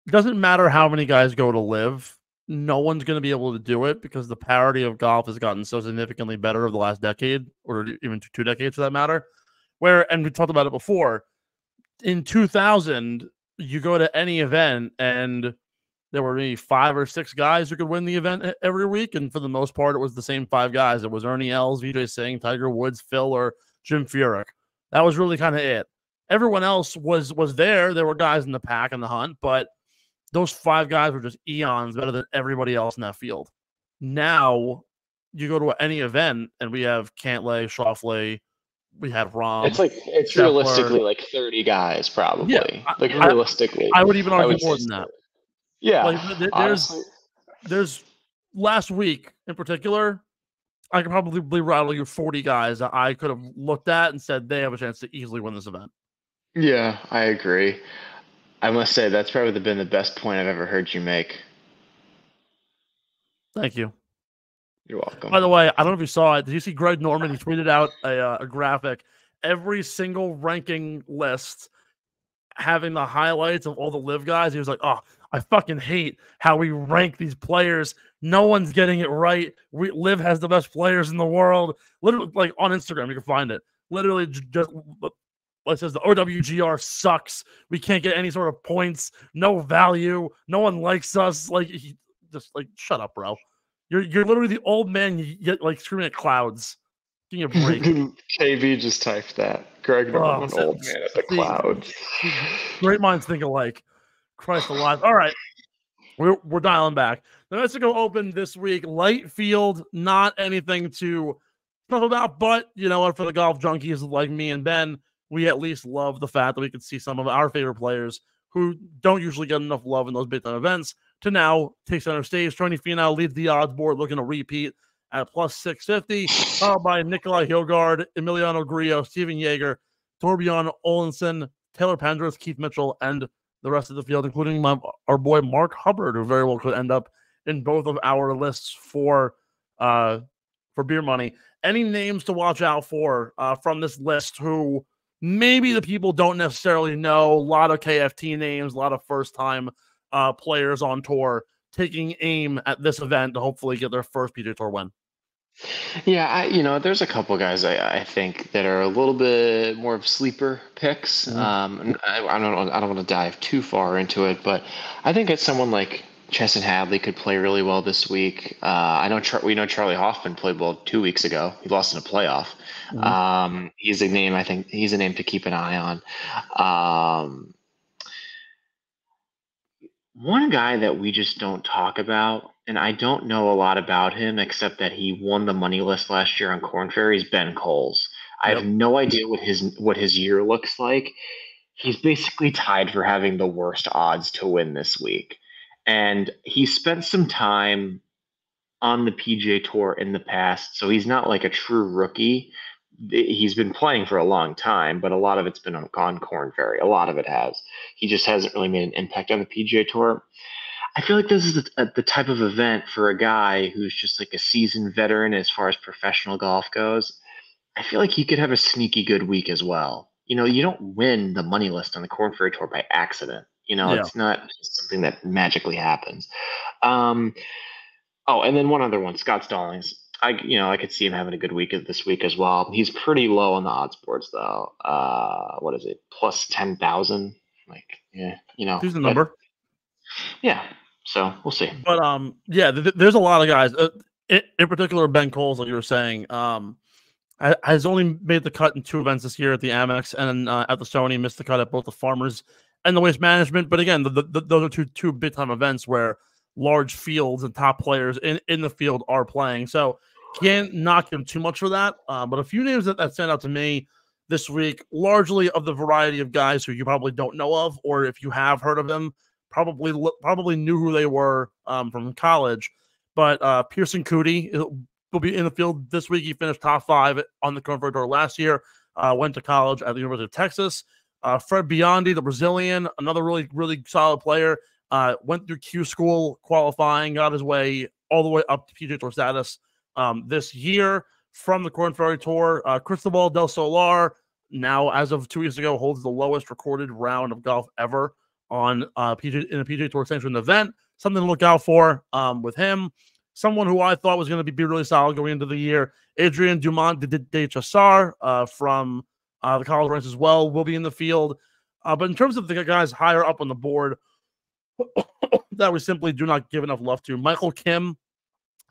doesn't matter how many guys go to live. No one's going to be able to do it because the parity of golf has gotten so significantly better over the last decade, or even 2 decades for that matter. And we talked about it before. In 2000, you go to any event and there were maybe 5 or 6 guys who could win the event every week, and for the most part, it was the same 5 guys. It was Ernie Els, Vijay Singh, Tiger Woods, Phil, or Jim Furyk. That was really kind of it. Everyone else was there. There were guys in the pack in the hunt, but those 5 guys were just eons better than everybody else in that field. Now, you go to any event, and we have Cantlay, Schauffele, we had Rahm. It's Scheffler. Realistically like 30 guys, probably. Yeah, Realistically, I would even argue more than that. Yeah, like, there's last week in particular, I could probably rattle you 40 guys that I could have looked at and said they have a chance to easily win this event. Yeah, I agree. I must say that's probably been the best point I've ever heard you make. Thank you. You're welcome. By the way, I don't know if you saw it. Did you see Greg Norman? He tweeted out a graphic, every single ranking list having the highlights of all the live guys. He was like, "Oh, I fucking hate how we rank these players. No one's getting it right. Live has the best players in the world." Literally, like on Instagram, you can find it. Literally, just it says the OWGR sucks. We can't get any sort of points. No value. No one likes us. Like, just like, shut up, bro. You're literally the old man. You get like screaming at clouds. Give me a break. KB just typed that. Greg Norman, old man at the clouds. Great minds think alike. Christ alive. All right. We're dialing back. The Mexico Open this week, light field, not anything to talk about, but you know what? For the golf junkies like me and Ben, we at least love the fact that we could see some of our favorite players who don't usually get enough love in those big time events to now take center stage. Tony Finau leads the odds board, looking to repeat at plus 650, followed by Nikolai Hilgard, Emiliano Grillo, Steven Yeager, Torbjorn Olesen, Taylor Pendrith, Keith Mitchell, and the rest of the field, including our boy Mark Hubbard, who very well could end up in both of our lists for beer money. Any names to watch out for from this list who maybe the people don't necessarily know? A lot of KFT names, a lot of first-time players on tour taking aim at this event to hopefully get their first PGA Tour win. Yeah, there's a couple guys I think that are a little bit more of sleeper picks. Mm-hmm. I don't want to dive too far into it, but I think it's someone like Chesson Hadley could play really well this week. We know Charlie Hoffman played well 2 weeks ago. He lost in a playoff. Mm-hmm. He's a name. I think he's a name to keep an eye on. One guy that we just don't talk about, and I don't know a lot about him except that he won the money list last year on Korn Ferry, is Ben Coles. I have no idea what his year looks like. He's basically tied for having the worst odds to win this week. And he spent some time on the PGA Tour in the past, so he's not like a true rookie. He's been playing for a long time, but a lot of it's been on Korn Ferry. A lot of it has. He just hasn't really made an impact on the PGA Tour. I feel like this is the type of event for a guy who's just like a seasoned veteran as far as professional golf goes. I feel like he could have a sneaky good week as well. You don't win the money list on the Korn Ferry Tour by accident. It's not just something that magically happens. And then one other one, Scott Stallings. I could see him having a good week this week as well. He's pretty low on the odds boards though. What is it? Plus 10,000. Here's the number. Yeah. So we'll see. But there's a lot of guys. In particular, Ben Coles, like you were saying, has only made the cut in 2 events this year at the Amex and at the Sony. Missed the cut at both the Farmers and the Waste Management. But again, those are two big time events where large fields and top players in the field are playing. So can't knock him too much for that. But a few names that stand out to me this week, largely of the variety of guys who you probably don't know of, or if you have heard of them, probably knew who they were from college. But Pearson Coody will be in the field this week. He finished top 5 on the Korn Ferry Tour last year, went to college at the University of Texas. Fred Biondi, the Brazilian, another really, really solid player, went through Q school qualifying, got his way all the way up to PGA Tour status this year from the Korn Ferry Tour. Cristobal del Solar, now as of 2 weeks ago, holds the lowest recorded round of golf ever on in a PGA Tour sanctioned event. Something to look out for with him. Someone who I thought was going to be really solid going into the year, Adrian Dumont de Chassar from the college ranks as well, will be in the field. But in terms of the guys higher up on the board, that we simply do not give enough love to. Michael Kim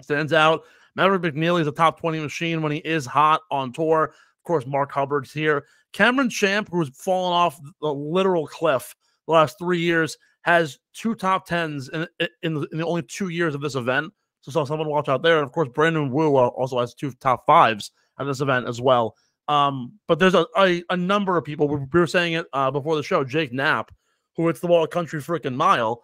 stands out. Maverick McNeely is a top 20 machine when he is hot on tour. Of course, Mark Hubbard's here. Cameron Champ, who's fallen off the literal cliff the last 3 years, has 2 top 10s in the only 2 years of this event. So someone to watch out there. And of course, Brandon Wu also has 2 top 5s at this event as well. But there's a number of people. We were saying it before the show. Jake Knapp, who hits the ball a country freaking mile.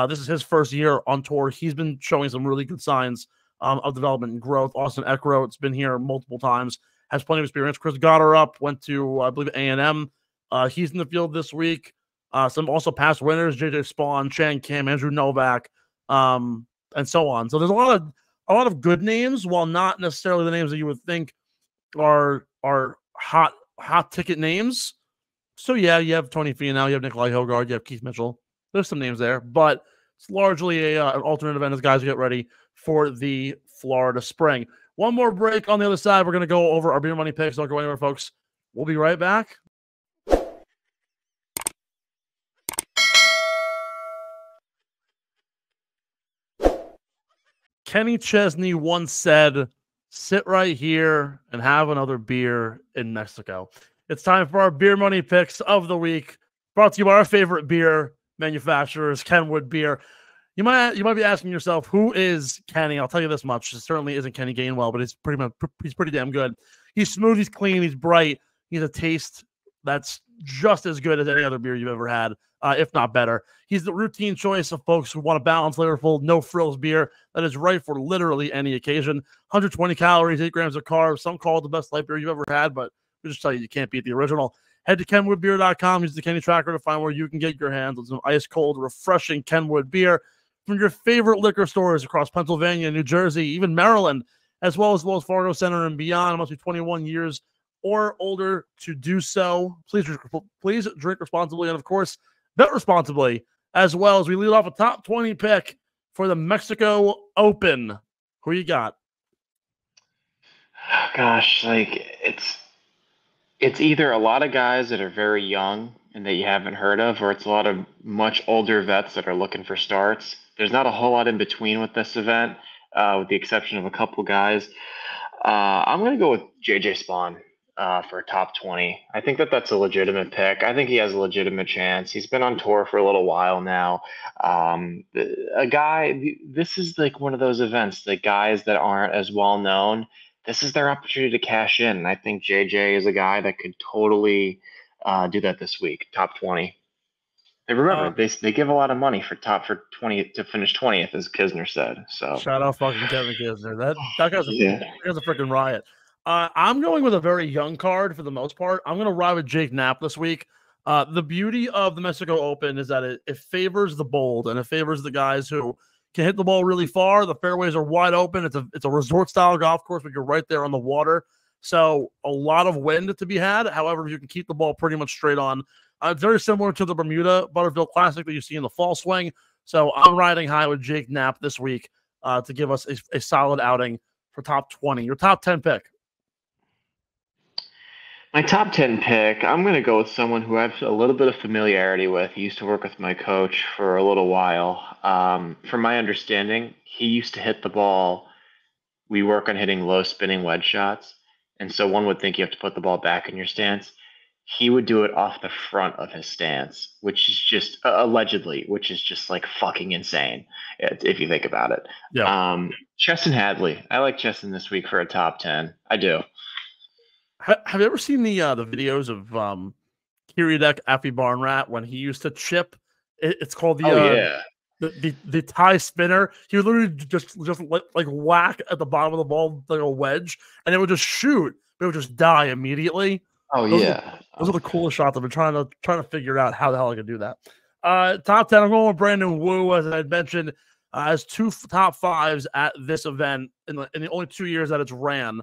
This is his first year on tour. He's been showing some really good signs of development and growth. Austin Eckroat, it's been here multiple times, has plenty of experience. Chris Gotterup went to, I believe, A&M. He's in the field this week. Some also past winners, JJ Spawn, Chan Kim, Andrew Novak, and so on. So there's a lot of good names, while not necessarily the names that you would think are hot ticket names. So yeah, you have Tony Finau, you have Nikolai Hilgard, you have Keith Mitchell. There's some names there, but it's largely an alternate event as guys get ready for the Florida Spring. One more break. On the other side, we're going to go over our beer money picks. Don't go anywhere, folks. We'll be right back. Kenny Chesney once said, "Sit right here and have another beer in Mexico." It's time for our beer money picks of the week, brought to you by our favorite beer manufacturers, Kenwood Beer. You might be asking yourself, who is Kenny? I'll tell you this much: it certainly isn't Kenny Gainwell, but he's pretty damn good. He's smooth, he's clean, he's bright. He's a taste that's just as good as any other beer you've ever had, if not better. He's the routine choice of folks who want a balanced, flavorful, no frills beer that is right for literally any occasion. 120 calories, 8 grams of carbs. Some call it the best light beer you've ever had, but we just tell you can't beat the original. Head to kenwoodbeer.com. Use the Kenny Tracker to find where you can get your hands on some ice-cold, refreshing Kenwood beer from your favorite liquor stores across Pennsylvania, New Jersey, even Maryland, as well as Wells Fargo Center and beyond. It must be 21 years or older to do so. Please drink responsibly, and of course, bet responsibly, as well as we lead off a top 20 pick for the Mexico Open. Who you got? Gosh, like it's either a lot of guys that are very young and that you haven't heard of, or it's a lot of much older vets that are looking for starts. There's not a whole lot in between with this event, with the exception of a couple guys. I'm going to go with JJ Spawn for a top 20. I think that's a legitimate pick. I think he has a legitimate chance. He's been on tour for a little while now. This is like one of those events, the guys that aren't as well known, this is their opportunity to cash in. And I think JJ is a guy that could totally do that this week. Top 20. And remember, they give a lot of money for 20 to finish 20th, as Kisner said. So shout out fucking Kevin Kisner. That guy's a freaking riot. I'm going with a very young card for the most part. I'm going to ride with Jake Knapp this week. The beauty of the Mexico Open is that it favors the bold, and it favors the guys who can hit the ball really far. The fairways are wide open. It's a resort style golf course, but you're right there on the water. So a lot of wind to be had. However, you can keep the ball pretty much straight on. It's very similar to the Bermuda Butterfield Classic that you see in the fall swing. So I'm riding high with Jake Knapp this week to give us a solid outing for top 20. Your top 10 pick. My top 10 pick, I'm going to go with someone who I have a little bit of familiarity with. He used to work with my coach for a little while. From my understanding, he used to hit the ball. We work on hitting low spinning wedge shots. And so one would think you have to put the ball back in your stance. He would do it off the front of his stance, which is just allegedly, which is just like fucking insane if you think about it. Yeah. Cheston Hadley. I like Cheston this week for a top 10. I do. Have you ever seen the videos of Hideki Affy Barnrat when he used to chip? It's called the tie spinner. He would literally just like whack at the bottom of the ball like a wedge, and it would just shoot. But it would just die immediately. Oh, those are the coolest shots. I've been trying to figure out how the hell I could do that. Top 10. I'm going with Brandon Wu, as I had mentioned, has 2 top 5s at this event in the only 2 years that it's ran.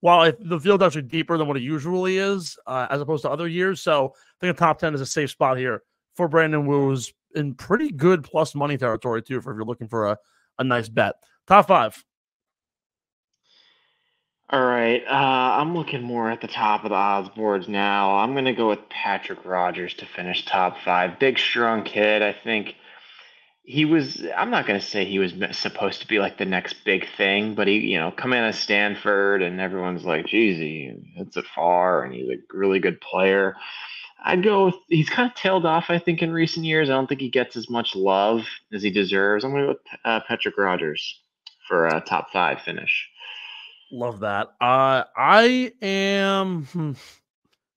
While the field's actually deeper than what it usually is, as opposed to other years. So I think a top 10 is a safe spot here for Brandon Wu, who's in pretty good plus money territory, too, if you're looking for a nice bet. Top 5. All right. I'm looking more at the top of the odds boards now. I'm going to go with Patrick Rogers to finish top 5. Big, strong kid. I think he was. I'm not going to say he was supposed to be like the next big thing, but he, come in as Stanford, and everyone's like, "Geez, he hits it far, and he's a really good player." I'd go with, he's kind of tailed off, I think, in recent years. I don't think he gets as much love as he deserves. I'm going to go with Patrick Rogers for a top 5 finish. Love that. I am.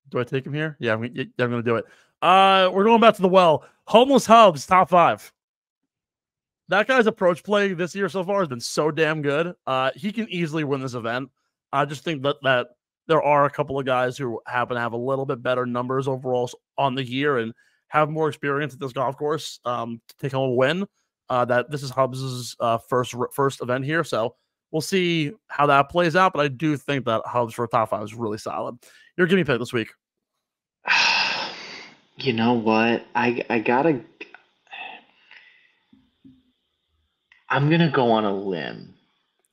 Do I take him here? Yeah, I'm going to do it. We're going back to the well. Homeless Hubs, top 5. That guy's approach play this year so far has been so damn good. He can easily win this event. I just think that there are a couple of guys who happen to have a little bit better numbers overall on the year and have more experience at this golf course to take home a win. That this is Hubs' first event here, so we'll see how that plays out. But I do think that Hubs for a top 5 is really solid. Your gimme pick this week. You know what? I'm gonna go on a limb.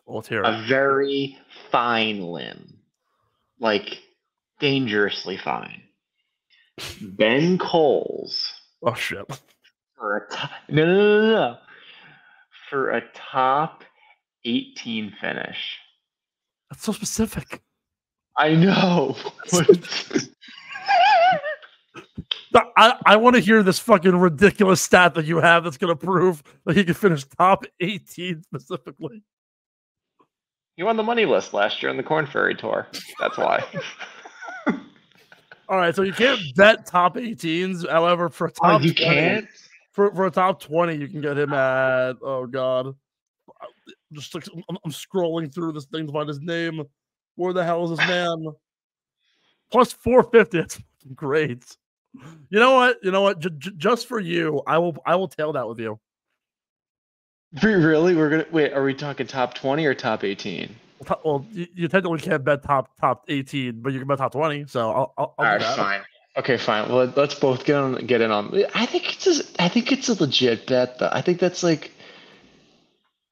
Let's hear it. A very fine limb. Like, dangerously fine. Ben Coles. Oh, shit. For a no. For a top 18 finish. That's so specific. I know. I want to hear this fucking ridiculous stat that you have that's going to prove that he can finish top 18 specifically. He won the money list last year on the Corn Ferry Tour. That's why. All right, so you can't bet top 18s. However, for a top 20, can't? For a top 20, you can get him at, oh god, just like I'm scrolling through this thing to find his name. Where the hell is this man? Plus 450. That's great. You know what? Just for you, I will tail that with you. Really? We're gonna wait. Are we talking top 20 or top 18? Well, you technically can't bet top 18, but you can bet top 20. So I'll All right, do that. fine. Okay, fine. Well, let's both get in on. I think it's a legit bet, though. I think that's like.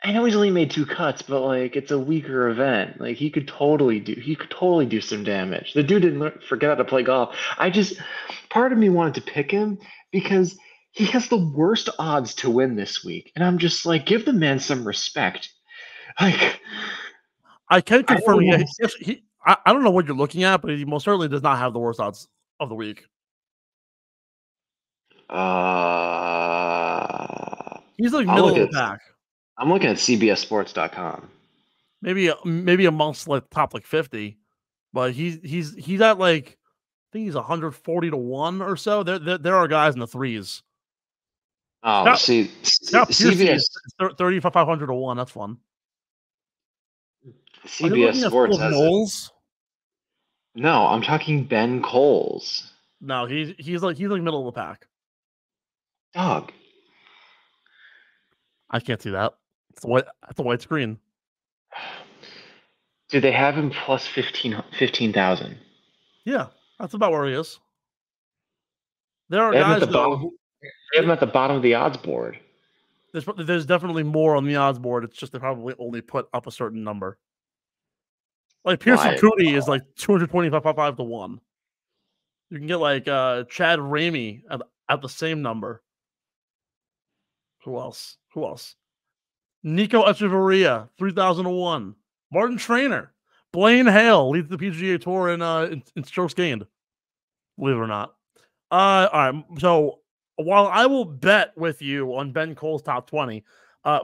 I know he's only made 2 cuts, but like it's a weaker event. Like he could totally do some damage. The dude didn't forget how to play golf. Part of me wanted to pick him because he has the worst odds to win this week, and I'm just like, give the man some respect. Like, I can confirm I don't know what you're looking at, but he most certainly does not have the worst odds of the week. He's like middle of the pack. I'm looking at CBSSports.com. Maybe amongst like top like 50, but he's at like I think he's 140 to 1 or so. There are guys in the threes. Oh, CBS 3,500 to 1. That's fun. CBS Sports has Knowles? No, I'm talking Ben Coles. No, he's like middle of the pack. Dog. I can't see that. It's a white screen. Do they have him plus 15,000? Yeah, that's about where he is. There are They have guys they have him at the bottom of the odds board. There's definitely more on the odds board. It's just they probably only put up a certain number. Like Pearson Cooney is like 225 to 1. You can get like Chad Ramey at the same number. Who else? Nico Echeverria, 3,000 to 1. Martin Trainer. Blaine Hale leads the PGA Tour in strokes gained. Believe it or not. All right. So while I will bet with you on Ben Cole's top 20,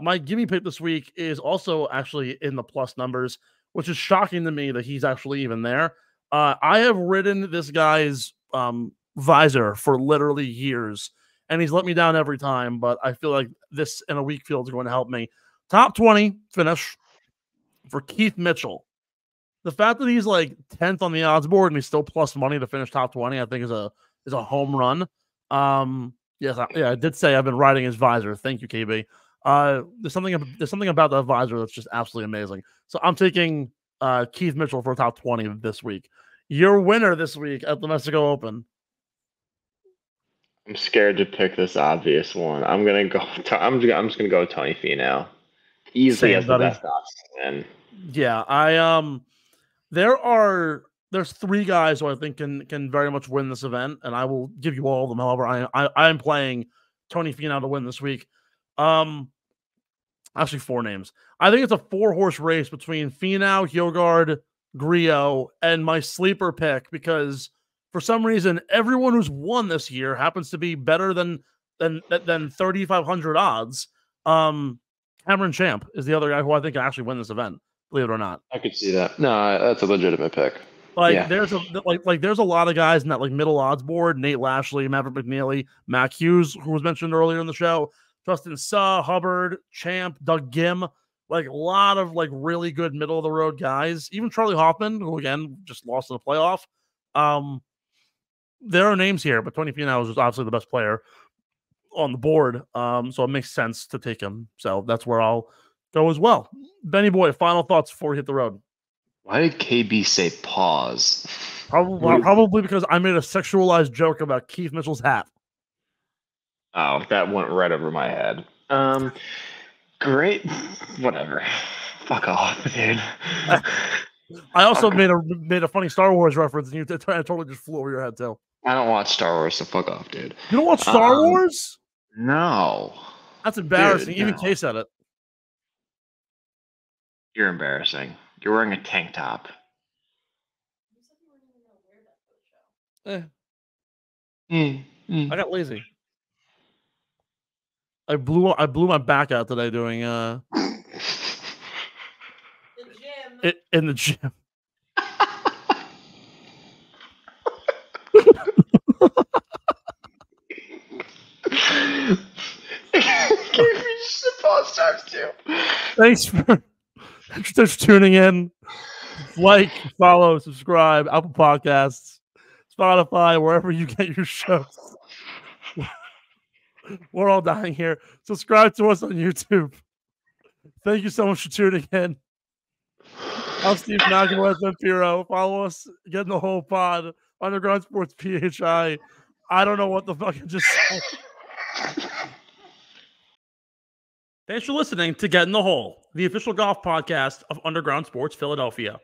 my gimme pick this week is also actually in the plus numbers, which is shocking to me that he's actually even there. I have ridden this guy's visor for literally years, and he's let me down every time, but I feel like this in a weak field is going to help me. Top 20 finish for Keith Mitchell. The fact that he's like 10th on the odds board and he's still plus money to finish top 20, I think is a home run. Yes, I did say I've been riding his visor. Thank you, KB. There's something about that visor that's just absolutely amazing. So I'm taking Keith Mitchell for top 20 this week. Your winner this week at the Mexico Open. I'm scared to pick this obvious one. I'm just gonna go with Tony Finau. Easily has the best odds to win. Yeah, there's 3 guys who I think can very much win this event, and I will give you all of them. However, I am playing Tony Finau to win this week. Actually, 4 names. I think it's a 4-horse race between Finau, Hjorgaard, Griot, and my sleeper pick, because for some reason everyone who's won this year happens to be better than 3,500 odds. Cameron Champ is the other guy who I think can actually win this event, believe it or not. I could see that. No, that's a legitimate pick. Like Yeah. there's a lot of guys in that like middle odds board: Nate Lashley, Maverick McNeely, Mac Hughes, who was mentioned earlier in the show, Justin Suh, Hubbard, Champ, Doug Gim. Like a lot of like really good middle of the road guys. Even Charlie Hoffman, who again just lost in the playoff. There are names here, but Tony Finau is obviously the best player on the board. So it makes sense to take him. So that's where I'll go as well. Benny boy, final thoughts before we hit the road. Why did KB say pause? Probably because I made a sexualized joke about Keith Mitchell's hat. Oh, that went right over my head. Great. Whatever. Fuck off, dude. I also made a funny Star Wars reference, and you totally just flew over your head too. I don't watch Star Wars, so fuck off, dude. You don't watch Star Wars? No. That's embarrassing. Dude, Even no. Kay said it. You're embarrassing. You're wearing a tank top. I I got lazy. I blew my back out today doing The gym. in the gym. Gave me just a pause times too. Thanks for tuning in. Like, follow, subscribe, Apple Podcasts, Spotify, wherever you get your shows. We're all dying here. Subscribe to us on YouTube. Thank you so much for tuning in. I'm Steve McAvoy and Pirro. Follow us, Get in the Whole Pod, Underground Sports PHI. I don't know what the fuck I just said. Thanks for listening to Get in the Hole, the official golf podcast of Underground Sports Philadelphia.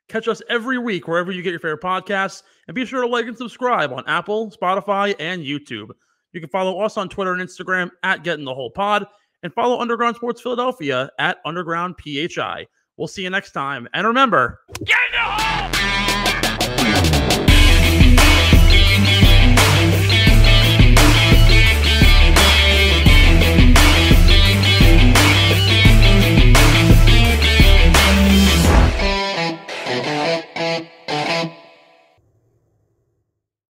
Catch us every week wherever you get your favorite podcasts, and be sure to like and subscribe on Apple, Spotify, and YouTube. You can follow us on Twitter and Instagram at Get in the Hole Pod, and follow Underground Sports Philadelphia at Underground PHI. We'll see you next time, and remember, get in the hole!